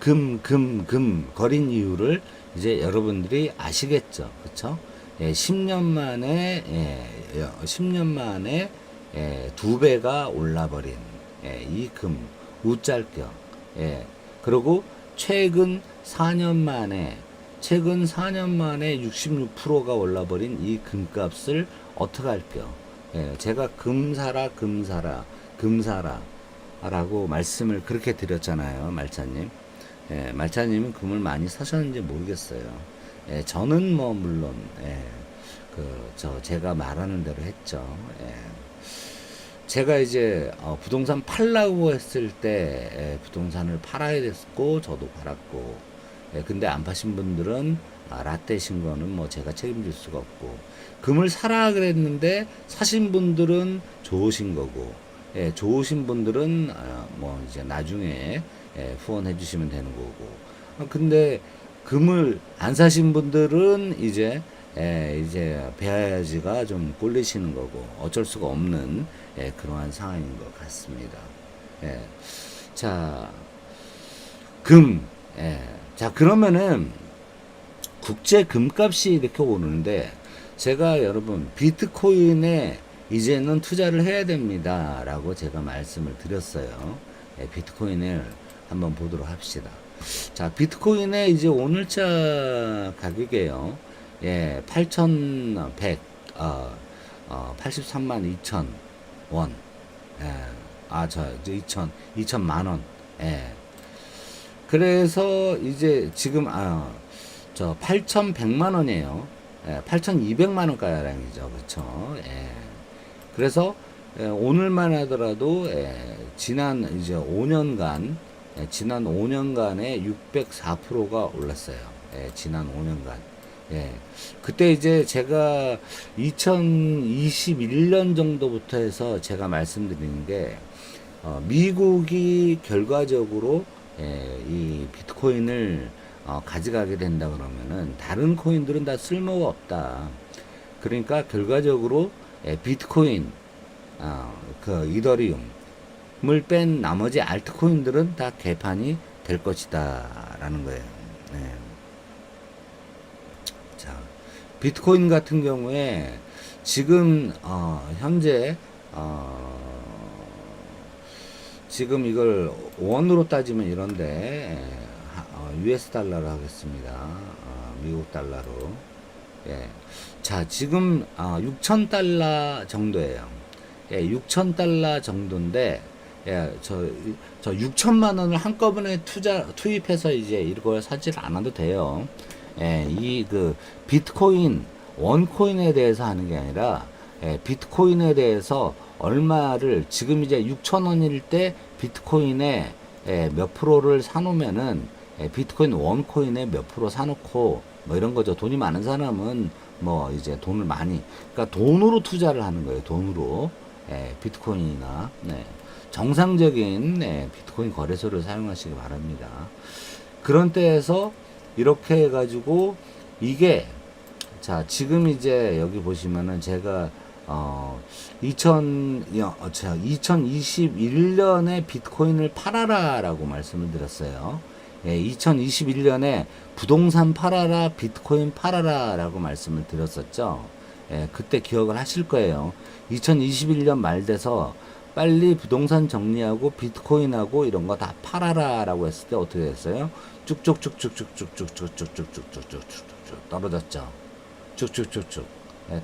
거린 이유를 이제 여러분들이 아시겠죠. 그쵸? 10년 만에, 10년 만에, 2배가 올라버린, 이 금, 우짤겨. 그리고 최근 4년 만에 66%가 올라버린 이 금값을 어떻게 할게요? 제가 금사라 라고 말씀을 그렇게 드렸잖아요, 말차님. 말차님은 금을 많이 사셨는지 모르겠어요. 저는 물론, 제가 말하는 대로 했죠. 제가 이제, 부동산 팔라고 했을 때, 부동산을 팔아야 됐고, 저도 팔았고, 근데 안 파신 분들은, 라떼신 거는 제가 책임질 수가 없고, 금을 사라 그랬는데, 사신 분들은 좋으신 거고, 좋으신 분들은, 이제 나중에, 후원해 주시면 되는 거고, 근데, 금을 안 사신 분들은 이제 배아야지가 좀 꼴리시는 거고 어쩔 수가 없는 그러한 상황인 것 같습니다. 자, 자, 그러면은 국제 금값이 이렇게 오르는데 제가 여러분 비트코인에 이제는 투자를 해야 됩니다 라고 제가 말씀을 드렸어요. 비트코인을 한번 보도록 합시다. 자, 비트코인의 이제 오늘자 가격이에요. 83만 2천 원. 2천만 원. 그래서 이제 지금, 8,100만 원이에요. 8,200만 원 가량이죠. 그쵸? 그래서, 오늘만 하더라도, 지난 5년간에 604%가 올랐어요. 지난 5년간. 그때 이제 제가 2021년 정도부터 해서 제가 말씀드리는 게, 미국이 결과적으로, 이 비트코인을, 가져가게 된다 그러면은, 다른 코인들은 다 쓸모가 없다. 그러니까 결과적으로, 비트코인, 이더리움, 을 뺀 나머지 알트코인들은 다 개판이 될 것이다라는 거예요. 네. 자, 비트코인 같은 경우에 지금 현재 지금 이걸 원으로 따지면 이런데 US 달러로 하겠습니다. 미국 달러로. 예. 자, 지금 6,000달러 정도예요. 예, 6,000달러 정도인데 예, 저 6천만 원을 한꺼번에 투입해서 이제 이걸 사질 않아도 돼요. 예, 이 그 비트코인 원코인에 대해서 하는 게 아니라 예, 비트코인에 대해서 얼마를 지금 이제 6천 원일 때 비트코인에 예, 몇 프로를 사놓으면은 예, 비트코인 원코인에 몇 프로 사놓고 뭐 이런 거죠. 돈이 많은 사람은 뭐 이제 돈을 많이 그러니까 돈으로 투자를 하는 거예요. 돈으로 예, 비트코인이나 네. 정상적인 네, 비트코인 거래소를 사용하시기 바랍니다. 그런 때에서 이렇게 해가지고 이게 자 지금 이제 여기 보시면은 제가 2021년에 비트코인을 팔아라라고 말씀을 드렸어요. 예, 2021년에 부동산 팔아라, 비트코인 팔아라라고 말씀을 드렸었죠. 예, 그때 기억을 하실 거예요. 2021년 말 돼서 빨리 부동산 정리하고 비트코인하고 이런 거 다 팔아라라고 했을 때 어떻게 됐어요? 쭉쭉쭉쭉쭉쭉쭉쭉쭉쭉쭉쭉쭉 떨어졌죠. 쭉쭉쭉쭉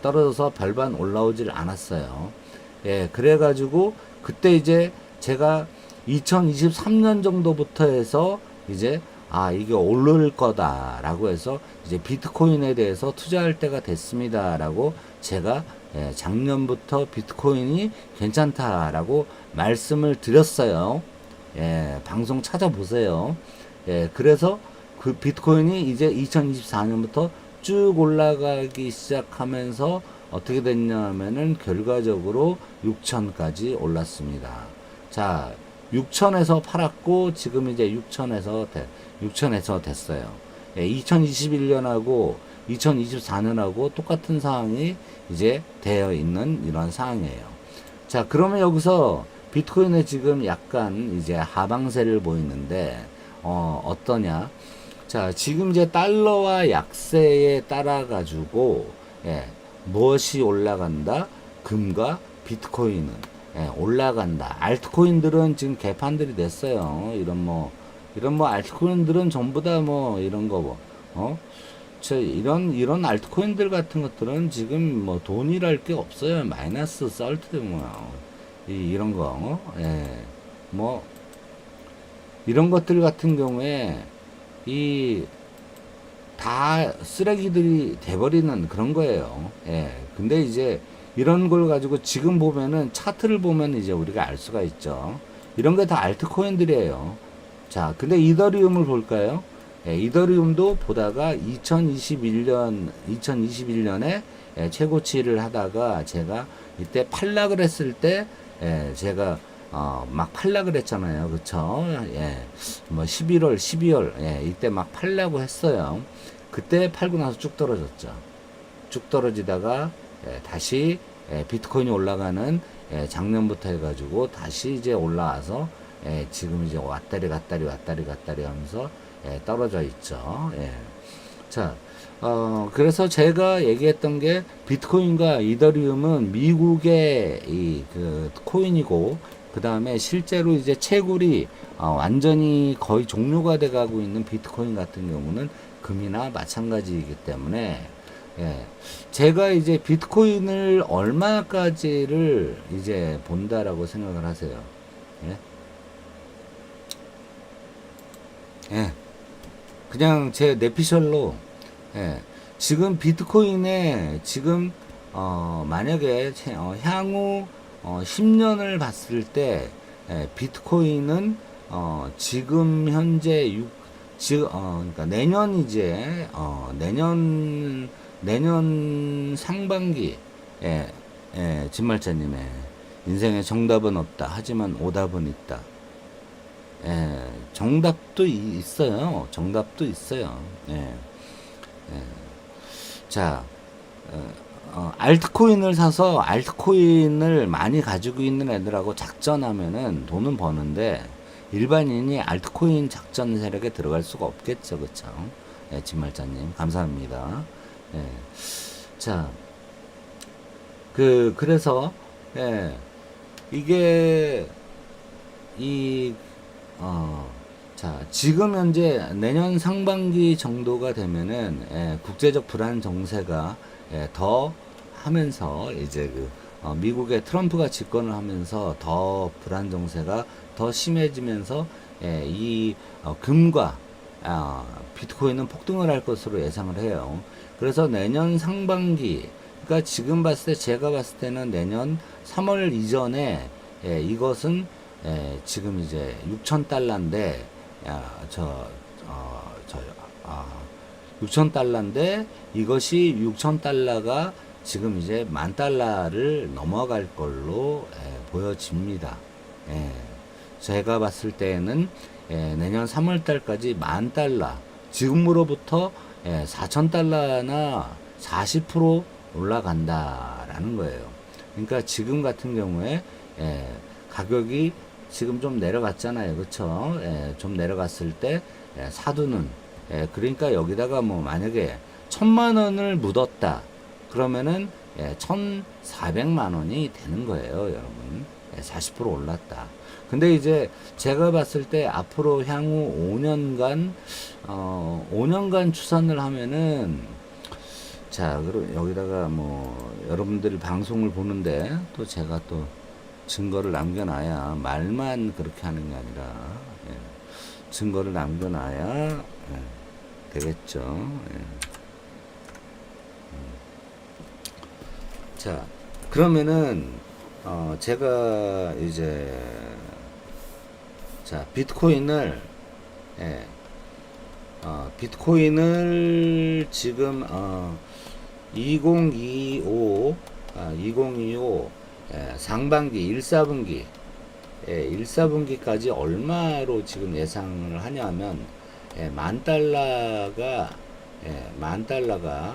떨어져서 별반 올라오질 않았어요. 예, 그래가지고 그때 이제 제가 2023년 정도부터 해서 이제 이게 오를 거다라고 해서 이제 비트코인에 대해서 투자할 때가 됐습니다라고 제가 작년부터 비트코인이 괜찮다라고 말씀을 드렸어요. 예, 방송 찾아보세요. 예, 그래서 그 비트코인이 이제 2024년부터 쭉 올라가기 시작하면서 어떻게 됐냐면은 결과적으로 6천까지 올랐습니다. 자, 6천에서 팔았고 지금 이제 6천에서 됐어요. 예, 2021년하고 2024년하고 똑같은 상황이 이제 되어 있는 이런 상황이에요. 자, 그러면 여기서 비트코인에 지금 약간 이제 하방세를 보이는데 어떠냐? 자, 지금 이제 달러와 약세에 따라 가지고 예, 무엇이 올라간다? 금과 비트코인은 올라간다. 알트코인들은 지금 개판들이 됐어요. 이런 뭐 알트코인들은 전부 다 뭐 이런 거 이런 알트코인들 같은 것들은 지금 뭐 돈이랄 게 없어요. 마이너스 썰트 이런 거 예. 뭐 이런 것들 같은 경우에 이 다 쓰레기들이 돼버리는 그런 거예요. 예. 근데 이제 이런 걸 가지고 지금 보면은 차트를 보면 이제 우리가 알 수가 있죠. 이런 게 다 알트코인들이에요. 자, 근데 이더리움을 볼까요? 예, 이더리움도 보다가 2021년에 최고치를 하다가 제가 이때 팔락을 했을 때 제가 막 팔락을 했잖아요. 그쵸? 예. 뭐 11월, 12월, 예, 이때 막 팔라고 했어요. 그때 팔고 나서 쭉 떨어졌죠. 쭉 떨어지다가 다시 비트코인이 올라가는 작년부터 해가지고 다시 이제 올라와서 지금 이제 왔다리 갔다리 하면서 떨어져 있죠. 예. 자, 그래서 제가 얘기했던 게 비트코인과 이더리움은 미국의 그 코인이고 그 다음에 실제로 이제 채굴이 완전히 거의 종료가 돼 가고 있는 비트코인 같은 경우는 금이나 마찬가지이기 때문에 예, 제가 이제 비트코인을 얼마까지를 이제 본다라고 생각을 하세요. 예? 예. 그냥 제 내피셜로 예. 지금 비트코인에 지금 만약에 향후 10년을 봤을 때 비트코인은 지금 현재 그러니까 내년 이제 내년 상반기 진말자님의 인생에 정답은 없다. 하지만 오답은 있다. 정답도 있어요. 정답도 있어요. 자, 알트코인을 사서 알트코인을 많이 가지고 있는 애들하고 작전하면은 돈은 버는데 일반인이 알트코인 작전 세력에 들어갈 수가 없겠죠, 그쵸? 예, 진말자님 감사합니다. 예. 자, 그래서 예, 이게 이 자, 지금 현재 내년 상반기 정도가 되면은 국제적 불안 정세가 더 하면서 이제 미국의 트럼프가 집권을 하면서 더 불안 정세가 더 심해지면서 이 금과 비트코인은 폭등을 할 것으로 예상을 해요. 그래서 내년 상반기, 그러니까 지금 봤을 때 제가 봤을 때는 내년 3월 이전에 이것은 지금 이제 6,000달러인데 저 6,000달러인데 이것이 6,000달러가 지금 이제 10,000달러를 넘어갈 걸로 보여집니다. 제가 봤을 때는 내년 3월 달까지 10,000달러, 지금으로부터 4,000달러나 40% 올라간다라는 거예요. 그러니까 지금 같은 경우에 가격이 지금 좀 내려갔잖아요. 그쵸? 좀 내려갔을 때 사두는 그러니까 여기다가 뭐 만약에 1,000,000원을 묻었다 그러면은 1,400만 원이 되는 거예요, 여러분. 40% 올랐다. 근데 이제 제가 봤을 때 앞으로 향후 5년간 추산을 하면은 자, 그럼 여기다가 뭐 여러분들이 방송을 보는데 또 제가 또 증거를 남겨놔야 말만 그렇게 하는 게 아니라 증거를 남겨놔야 되겠죠. 자, 그러면은 제가 이제 자 비트코인을 지금 2025 상반기 1사분기 1사분기까지 얼마로 지금 예상을 하냐면 10,000달러가 10,000달러가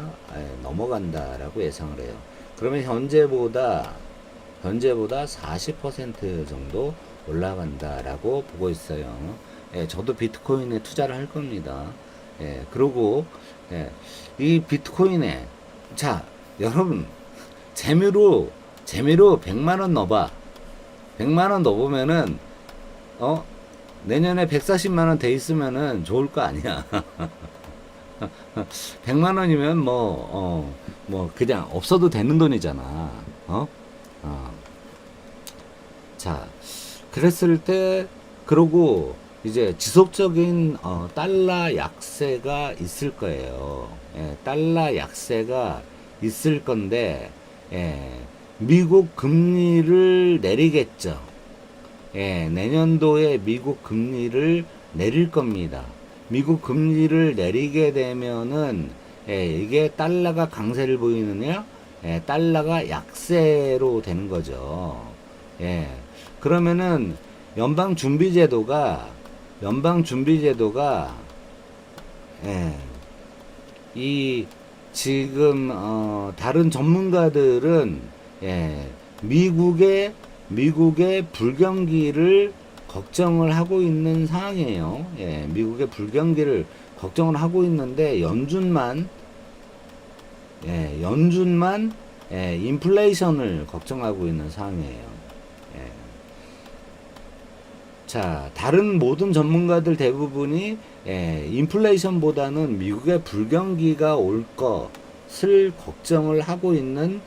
넘어간다라고 예상을 해요. 그러면 현재보다 40% 정도 올라간다라고 보고 있어요. 저도 비트코인에 투자를 할 겁니다. 그리고 이 비트코인에 자, 여러분 재미로 100만 원 넣어봐. 100만 원 넣어보면은 내년에 140만 원 돼 있으면은 좋을 거 아니야. 100만 원이면 뭐 그냥 없어도 되는 돈이잖아. 자, 그랬을 때 그러고 이제 지속적인 달러 약세가 있을 거예요. 달러 약세가 있을 건데 미국 금리를 내리겠죠. 내년도에 미국 금리를 내릴 겁니다. 미국 금리를 내리게 되면은 이게 달러가 강세를 보이느냐, 달러가 약세로 되는 거죠. 그러면은 연방준비제도가 이 지금 다른 전문가들은 미국의 불경기를 걱정을 하고 있는 상황이에요. 미국의 불경기를 걱정을 하고 있는데 연준만 인플레이션을 걱정하고 있는 상황이에요. 자, 다른 모든 전문가들 대부분이 인플레이션보다는 미국의 불경기가 올 것을 걱정을 하고 있는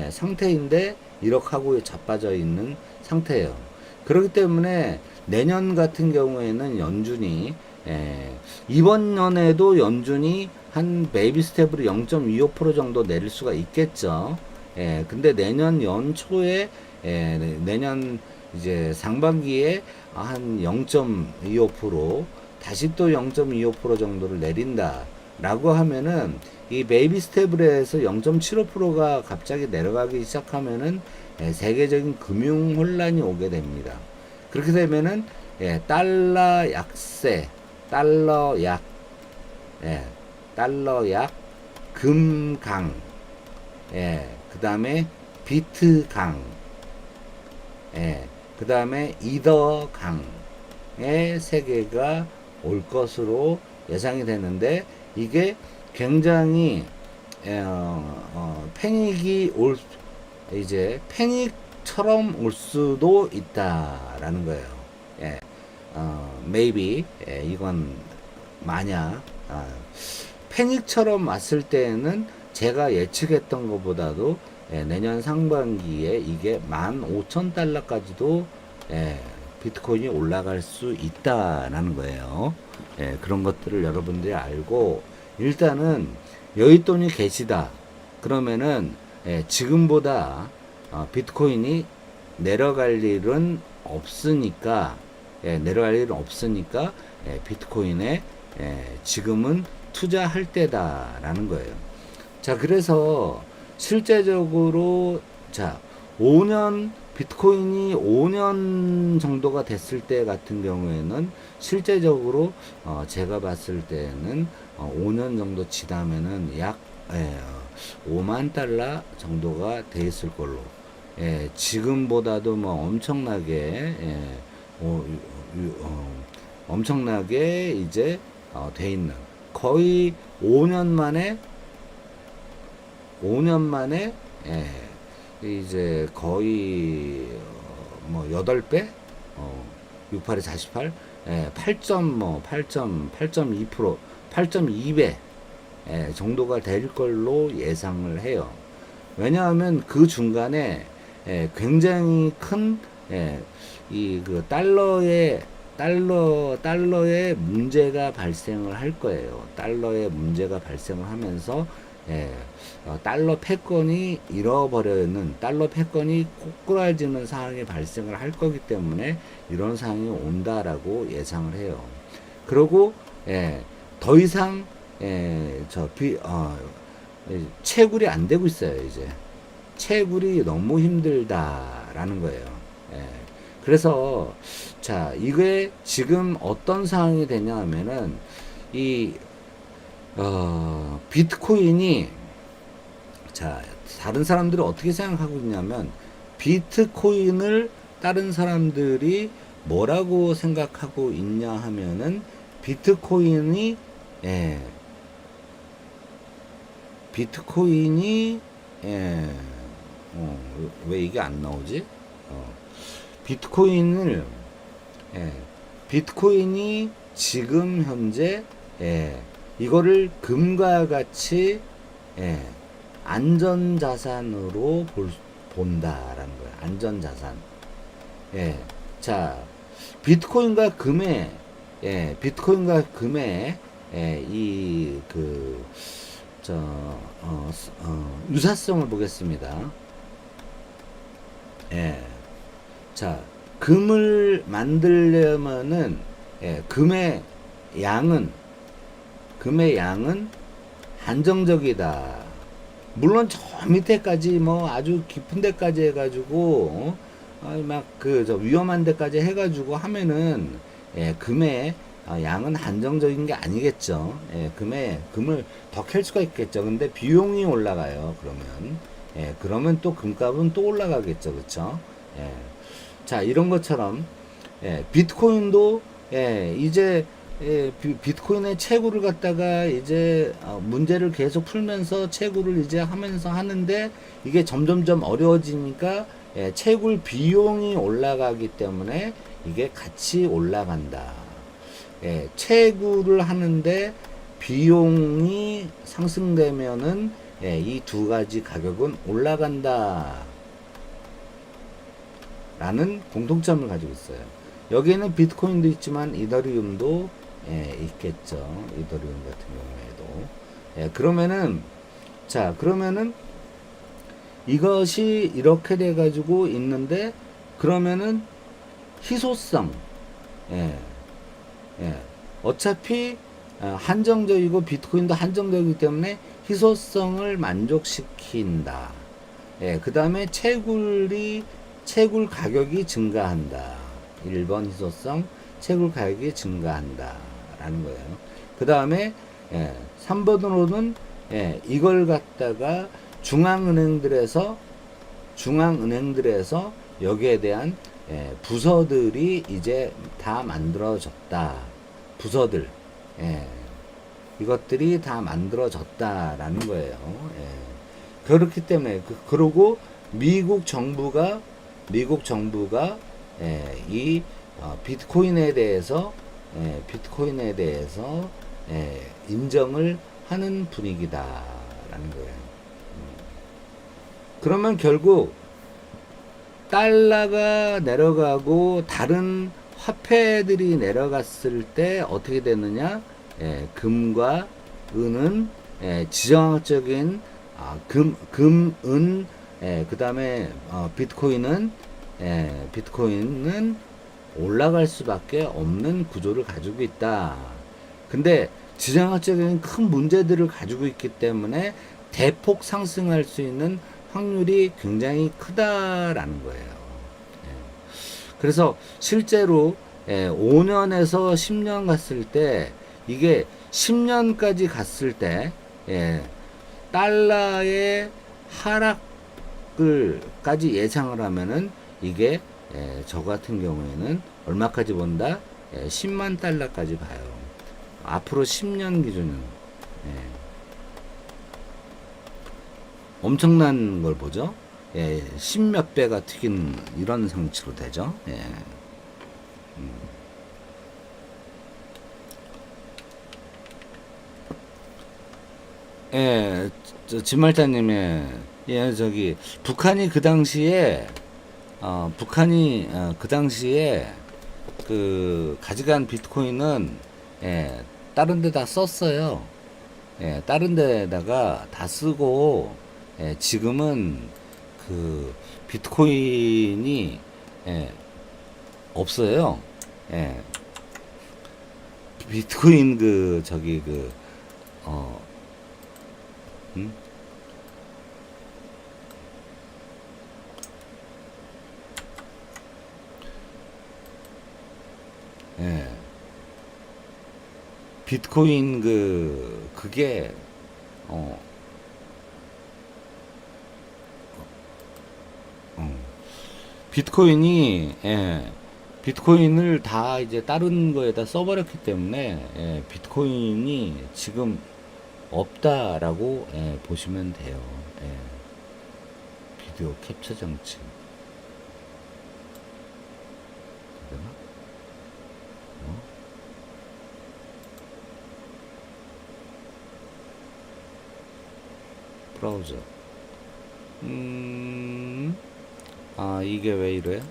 상태인데 이렇게 하고 자빠져 있는 상태예요. 그렇기 때문에 내년 같은 경우에는 연준이 이번 년에도 연준이 한 베이비 스텝으로 0.25% 정도 내릴 수가 있겠죠. 근데 내년 연초에 내년 이제 상반기에 한 0.25% 다시 또 0.25% 정도를 내린다 라고 하면은 이 베이비 스텝으로 해서 0.75%가 갑자기 내려가기 시작하면은 세계적인 금융 혼란이 오게 됩니다. 그렇게 되면은 달러 약세, 달러 약, 금강, 그 다음에 비트 강, 그 다음에 이더 강, 세계가 올 것으로 예상이 되는데 이게 굉장히 패닉이 이제 패닉처럼 올 수도 있다라는 거예요. 예, maybe 이건 만약 패닉처럼 왔을 때에는 제가 예측했던 것보다도 내년 상반기에 이게 15,000달러까지도 비트코인이 올라갈 수 있다라는 거예요. 그런 것들을 여러분들이 알고 일단은 여윳돈이 계시다. 그러면은 지금보다 비트코인이 내려갈 일은 없으니까 내려갈 일은 없으니까 비트코인에 지금은 투자할 때다라는 거예요. 자, 그래서 실제적으로 자, 5년 비트코인이 5년 정도가 됐을 때 같은 경우에는 실제적으로 제가 봤을 때는 5년 정도 지나면은 약 5만 달러 정도가 돼 있을 걸로. 지금보다도 뭐 엄청나게 엄청나게 이제 돼 있는 거의 5년 만에 이제 거의 뭐 8배 68에 48 8.2% 8.2배 정도가 될 걸로 예상을 해요. 왜냐하면 그 중간에 굉장히 큰 이 그 달러의 문제가 발생을 할 거예요. 달러의 문제가 발생을 하면서 달러 패권이 잃어버려는 달러 패권이 꼬꾸라지는 상황이 발생을 할 거기 때문에 이런 상황이 온다라고 예상을 해요. 그리고 더 이상 채굴이 안 되고 있어요. 이제 채굴이 너무 힘들다라는 거예요. 그래서 자, 이게 지금 어떤 상황이 되냐 하면은 이 비트코인이 자, 다른 사람들이 어떻게 생각하고 있냐면 비트코인을 다른 사람들이 뭐라고 생각하고 있냐 하면은 비트코인이 왜 이게 안 나오지? 비트코인이 지금 현재 이거를 금과 같이 안전자산으로 본다라는 거예요. 안전자산. 자, 비트코인과 금의 유사성을 보겠습니다. 자, 금을 만들려면은 금의 양은 한정적이다. 물론 저 밑에까지 뭐 아주 깊은 데까지 해가지고 막 위험한 데까지 해가지고 하면은 금의 양은 한정적인 게 아니겠죠. 금을 더 캘 수가 있겠죠. 근데 비용이 올라가요. 그러면 또 금값은 또 올라가겠죠. 그렇죠? 자, 이런 것처럼 비트코인도 이제 비트코인의 채굴을 갖다가 이제 문제를 계속 풀면서 채굴을 이제 하면서 하는데 이게 점점점 어려워지니까 채굴 비용이 올라가기 때문에 이게 같이 올라간다. 채굴을 하는데 비용이 상승되면은 이 두 가지 가격은 올라간다. 라는 공통점을 가지고 있어요. 여기에는 비트코인도 있지만 이더리움도 있겠죠. 이더리움 같은 경우에도. 그러면은 이것이 이렇게 돼 가지고 있는데 그러면은 희소성 어차피 한정적이고 비트코인도 한정적이기 때문에 희소성을 만족시킨다. 그 다음에 채굴 가격이 증가한다. 1번 희소성, 채굴 가격이 증가한다. 라는 거예요. 그 다음에 3번으로는 이걸 갖다가 중앙은행들에서 여기에 대한 부서들이 이제 다 만들어졌다. 부서들. 예. 이것들이 다 만들어졌다라는 거예요. 예. 그렇기 때문에 그리고 미국 정부가 이 비트코인에 대해서 인정을 하는 분위기다라는 거예요. 그러면 결국 달러가 내려가고 다른 화폐들이 내려갔을 때 어떻게 되느냐? 금과 은은 지정학적인 은, 그 다음에 비트코인은 올라갈 수밖에 없는 구조를 가지고 있다. 근데 지정학적인 큰 문제들을 가지고 있기 때문에 대폭 상승할 수 있는 확률이 굉장히 크다라는 거예요. 그래서 실제로 5년에서 10년 갔을 때 이게 10년까지 갔을 때 달러의 하락을까지 예상을 하면은 이게 저 같은 경우에는 얼마까지 본다? 10만 달러까지 봐요. 앞으로 10년 기준은 엄청난 걸 보죠. 10몇 배가 튀긴 이런 상치로 되죠. 진말자님의 저기 북한이 그 당시에 그 가져간 비트코인은 다른 데다 썼어요. 다른 데다가 다 쓰고 지금은 그 비트코인이 없어요. 비트코인 그 저기 그 비트코인 그게 비트코인이 비트코인을 다 이제 다른 거에다 써버렸기 때문에 비트코인이 지금 없다라고 보시면 돼요. 비디오 캡처 장치. 되나? 브라우저. 이게 왜 이래?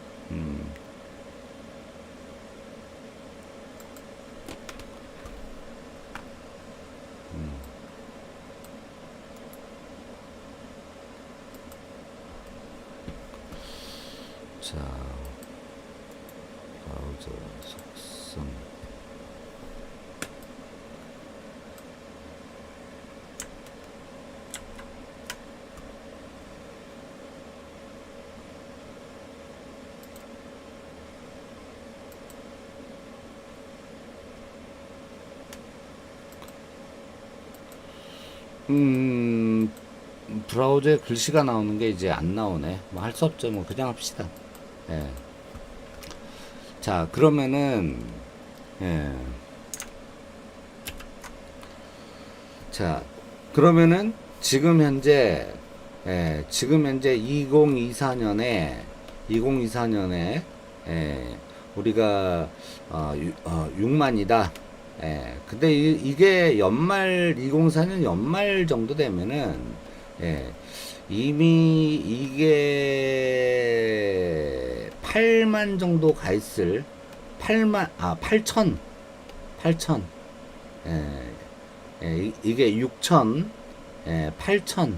자, 브라우저 속성. 브라우저에 글씨가 나오는 게 이제 안 나오네. 뭐 할 수 없죠. 뭐 그냥 합시다. 자, 그러면은 자, 그러면은 지금 현재 2024년에 우리가 6만이다. 근데 이게 연말 2024년 연말 정도 되면은 이미 이게 8만 정도 가 있을 8천 이게 6천 8천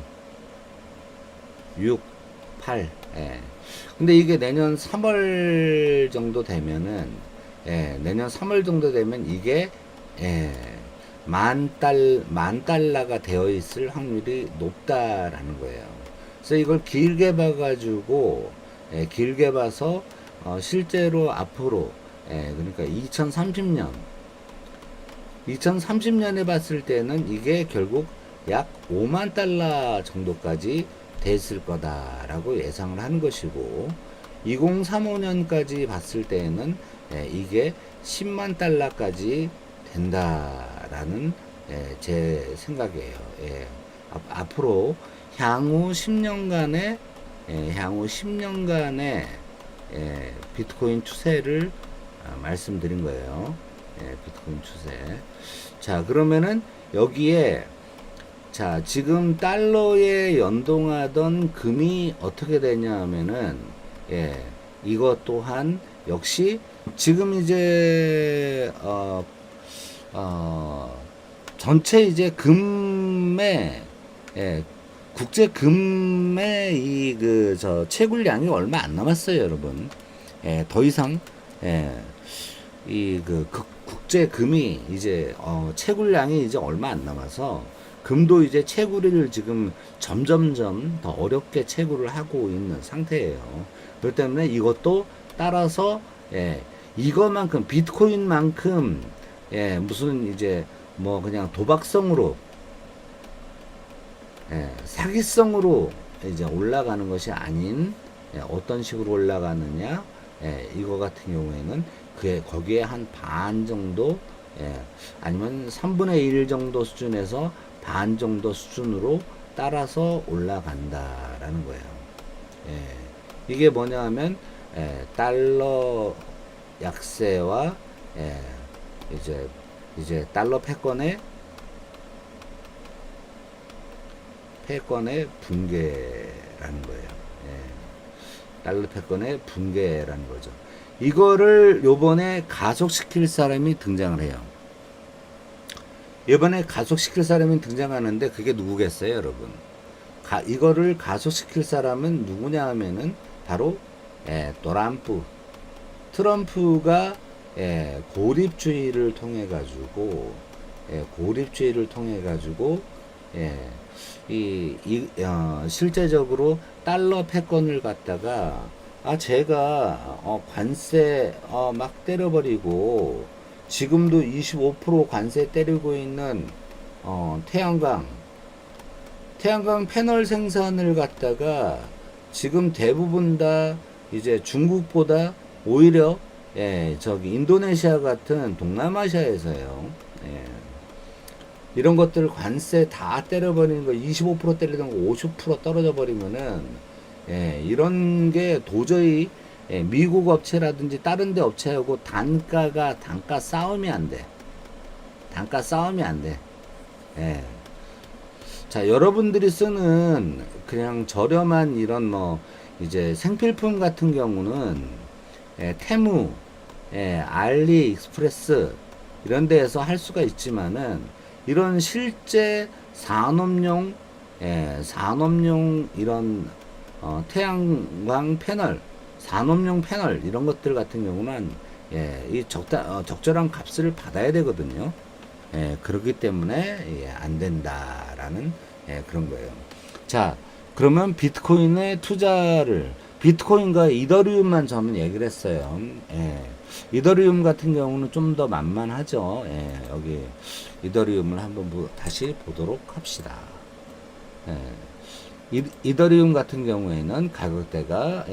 6 8 근데 이게 내년 3월 정도 되면은 내년 3월 정도 되면 이게 만 달러가 되어 있을 확률이 높다라는 거예요. 그래서 이걸 길게 봐가지고 길게 봐서 실제로 앞으로 그러니까 2030년에 봤을 때는 이게 결국 약 5만 달러 정도까지 됐을 거다라고 예상을 하는 것이고 2035년까지 봤을 때에는 이게 10만 달러까지 된다라는 제 생각이에요. 앞으로 향후 10년간의 향후 10년간의 비트코인 추세를 말씀드린 거예요. 비트코인 추세. 자, 그러면은 여기에 자, 지금 달러에 연동하던 금이 어떻게 되냐 하면은 이것 또한 역시 지금 이제 전체 이제 금의 국제 금의 이 그 저 채굴량이 얼마 안 남았어요, 여러분. 더 이상 이 그 국제 금이 이제 채굴량이 이제 얼마 안 남아서 금도 이제 채굴을 지금 점점점 더 어렵게 채굴을 하고 있는 상태예요. 그렇기 때문에 이것도 따라서 이것만큼 비트코인만큼 무슨 이제 뭐 그냥 도박성으로 사기성으로 이제 올라가는 것이 아닌 어떤 식으로 올라가느냐 이거 같은 경우에는 거기에 한 반 정도 아니면 3분의 1 정도 수준에서 반 정도 수준으로 따라서 올라간다라는 거예요. 이게 뭐냐 하면 달러 약세와 이제 달러 패권의 붕괴라는 거예요. 달러 패권의 붕괴라는 거죠. 이거를 요번에 가속시킬 사람이 등장을 해요. 이번에 가속시킬 사람이 등장하는데 그게 누구겠어요, 여러분? 이거를 가속시킬 사람은 누구냐 하면은 바로 트럼프가 고립주의를 통해 가지고 실제적으로 달러 패권을 갖다가 제가 관세 막 때려버리고 지금도 25% 관세 때리고 있는 태양광 패널 생산을 갖다가 지금 대부분 다 이제 중국보다 오히려 저기 인도네시아 같은 동남아시아에서요. 이런 것들 관세 다 때려버리는 거 25% 때리던 거 50% 떨어져 버리면은 이런 게 도저히 미국 업체라든지 다른 데 업체하고 단가 싸움이 안 돼. 단가 싸움이 안 돼. 자, 여러분들이 쓰는 그냥 저렴한 이런 뭐 이제 생필품 같은 경우는 테무, 알리익스프레스 이런 데에서 할 수가 있지만은 이런 실제 산업용 이런 태양광 패널, 산업용 패널 이런 것들 같은 경우는 이 적절한 값을 받아야 되거든요. 그렇기 때문에 안 된다라는 그런 거예요. 자, 그러면 비트코인의 투자를 비트코인과 이더리움만 저는 얘기를 했어요. 이더리움 같은 경우는 좀 더 만만하죠. 여기 이더리움을 한번 다시 보도록 합시다. 이더리움 같은 경우에는 가격대가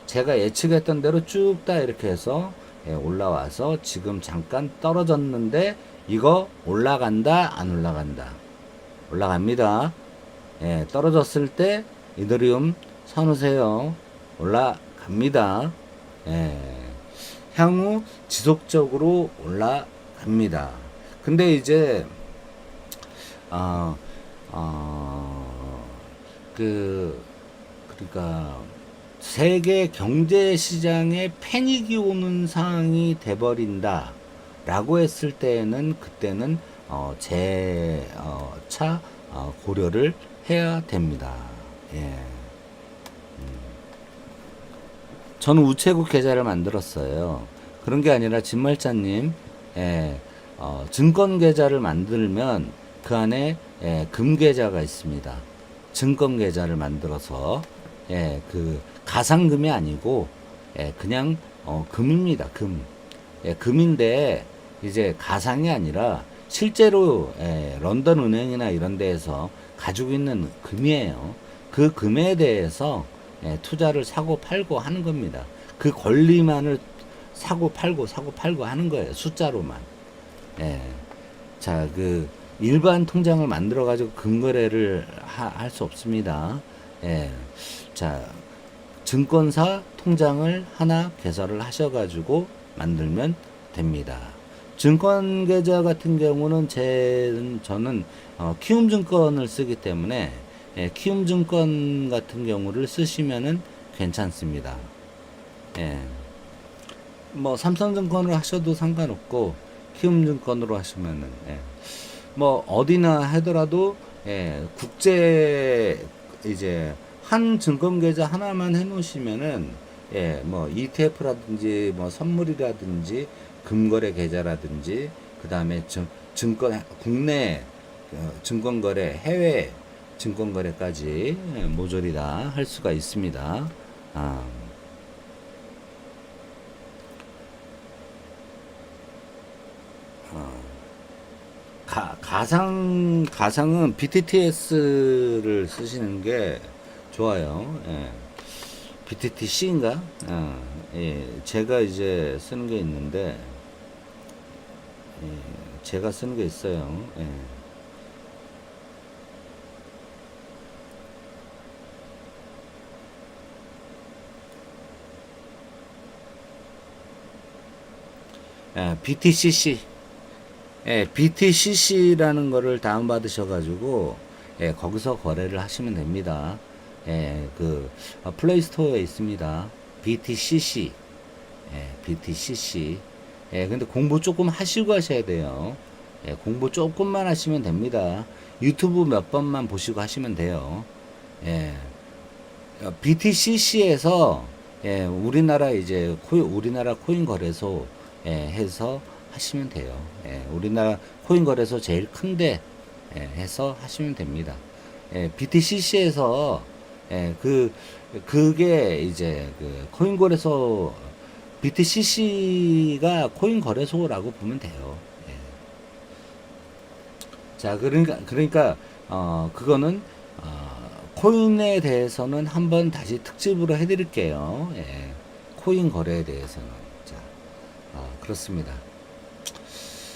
제가 예측했던 대로 쭉 다 이렇게 해서 올라와서 지금 잠깐 떨어졌는데 이거 올라간다 안 올라간다? 올라갑니다. 떨어졌을 때 이더리움 사놓으세요. 올라갑니다. 향후 지속적으로 올라갑니다. 근데 이제 그러니까 세계 경제 시장에 패닉이 오는 상황이 돼버린다 라고 했을 때는 그때는 재차 고려를 해야 됩니다. 저는 우체국 계좌를 만들었어요. 그런 게 아니라 진말자님 증권 계좌를 만들면 그 안에 금 계좌가 있습니다. 증권 계좌를 만들어서 그 가상금이 아니고 그냥 금입니다. 금인데 이제 가상이 아니라 실제로 런던 은행이나 이런 데에서 가지고 있는 금이에요. 그 금에 대해서 투자를 사고 팔고 하는 겁니다. 그 권리만을 사고 팔고 하는 거예요. 숫자로만. 예. 자, 그 일반 통장을 만들어 가지고 금거래를 할 수 없습니다. 예. 자, 증권사 통장을 하나 개설을 하셔 가지고 만들면 됩니다. 증권 계좌 같은 경우는 저는 키움증권을 쓰기 때문에 키움증권 같은 경우를 쓰시면은 괜찮습니다. 예. 뭐 삼성증권을 하셔도 상관없고 키움증권으로 하시면은 뭐 어디나 하더라도 국제 이제 한 증권 계좌 하나만 해 놓으시면은 뭐 ETF라든지 뭐 선물이라든지 금거래 계좌라든지 그다음에 증권 국내 증권거래 해외 증권거래까지 모조리 다 할 수가 있습니다. 아. 가상은 BTTS를 쓰시는 게 좋아요. 예. BTTC인가? 예. 제가 이제 쓰는 게 있는데, 예. 제가 쓰는 게 있어요. 예. BTCC. BTCC라는 거를 다운받으셔가지고, 거기서 거래를 하시면 됩니다. 플레이스토어에 있습니다. BTCC. BTCC. 근데 공부 조금 하시고 하셔야 돼요. 공부 조금만 하시면 됩니다. 유튜브 몇 번만 보시고 하시면 돼요. BTCC에서 우리나라 우리나라 코인 거래소 해서 하시면 돼요. 우리나라 코인 거래소 제일 큰데 해서 하시면 됩니다. BTCC에서 그게 이제 그 코인 거래소 BTCC가 코인 거래소라고 보면 돼요. 자, 그러니까 그거는 코인에 대해서는 한번 다시 특집으로 해드릴게요. 코인 거래에 대해서는. 자, 그렇습니다.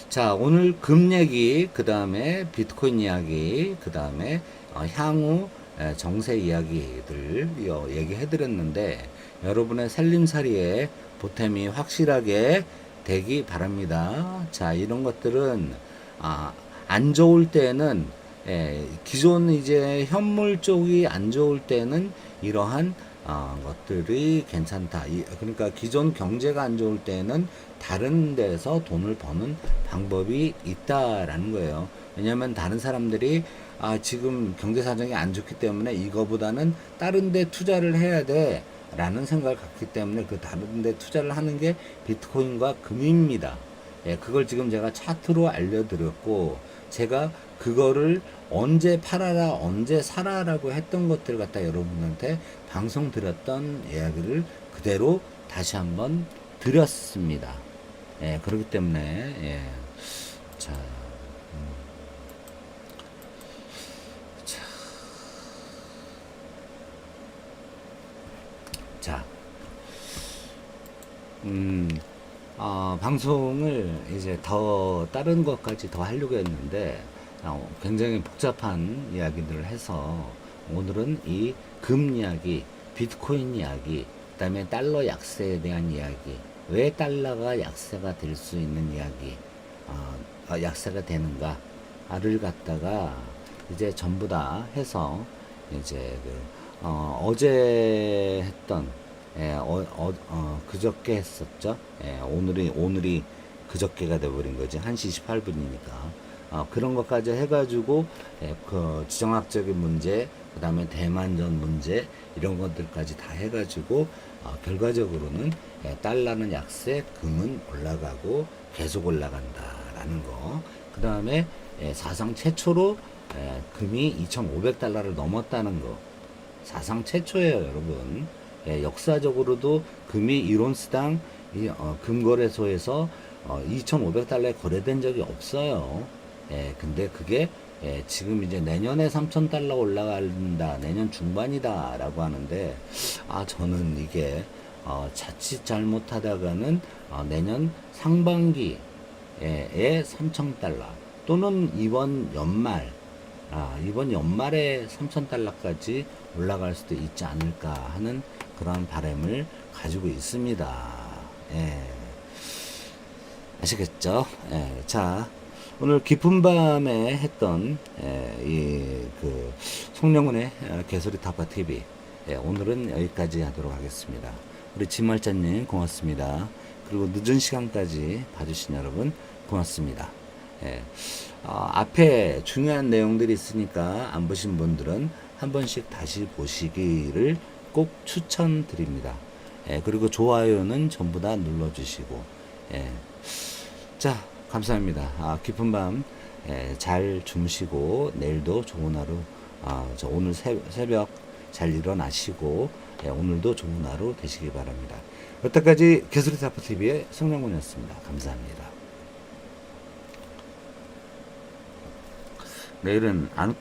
자, 오늘 금 얘기, 그 다음에 비트코인 이야기, 그 다음에 향후 정세 이야기들 얘기해드렸는데 여러분의 살림살이에 보탬이 확실하게 되기 바랍니다. 자, 이런 것들은 안 좋을 때는 기존 이제 현물 쪽이 안 좋을 때는 이러한 것들이 괜찮다. 그러니까 기존 경제가 안 좋을 때는 다른 데서 돈을 버는 방법이 있다라는 거예요. 왜냐하면 다른 사람들이 지금 경제 사정이 안 좋기 때문에 이거보다는 다른 데 투자를 해야 돼 라는 생각을 갖기 때문에 그 다른 데 투자를 하는 게 비트코인과 금입니다. 그걸 지금 제가 차트로 알려드렸고 제가 그거를 언제 팔아라 언제 사라라고 했던 것들 갖다 여러분한테 방송 드렸던 이야기를 그대로 다시 한번 드렸습니다. 그렇기 때문에 자, 자, 방송을 이제 더 다른 것까지 더 하려고 했는데 굉장히 복잡한 이야기들을 해서 오늘은 이 금 이야기, 비트코인 이야기, 그 다음에 달러 약세에 대한 이야기, 왜 달러가 약세가 될 수 있는 이야기, 약세가 되는가를 갖다가 이제 전부 다 해서 이제 어제 했던 그저께 했었죠. 오늘이 그저께가 돼버린 거지. 1시 28분이니까. 그런 것까지 해가지고, 그 지정학적인 문제, 그 다음에 대만전 문제, 이런 것들까지 다 해가지고, 결과적으로는 달러는 약세, 금은 올라가고, 계속 올라간다라는 거. 그 다음에 사상 최초로 금이 2,500달러를 넘었다는 거. 사상 최초예요, 여러분. 역사적으로도 금이 1온스당 금거래소에서 2,500달러에 거래된 적이 없어요. 근데 그게 예, 지금 이제 내년에 3,000달러 올라간다, 내년 중반이다라고 하는데, 저는 이게, 자칫 잘못하다가는, 내년 상반기에 3,000달러, 또는 이번 연말에 3,000달러까지 올라갈 수도 있지 않을까 하는 그런 바람을 가지고 있습니다. 예. 아시겠죠? 예, 자, 오늘 깊은 밤에 했던 그 송영훈의 개소리 타파 TV, 오늘은 여기까지 하도록 하겠습니다. 우리 진말자님 고맙습니다. 그리고 늦은 시간까지 봐주신 여러분 고맙습니다. 예, 앞에 중요한 내용들이 있으니까 안 보신 분들은 한 번씩 다시 보시기를 꼭 추천드립니다. 그리고 좋아요는 전부 다 눌러주시고, 예. 자, 감사합니다. 깊은 밤, 잘 주무시고, 내일도 좋은 하루, 오늘 새벽 잘 일어나시고, 오늘도 좋은 하루 되시기 바랍니다. 여태까지 개소리 사포TV의 성명군이었습니다. 감사합니다. 내일은 안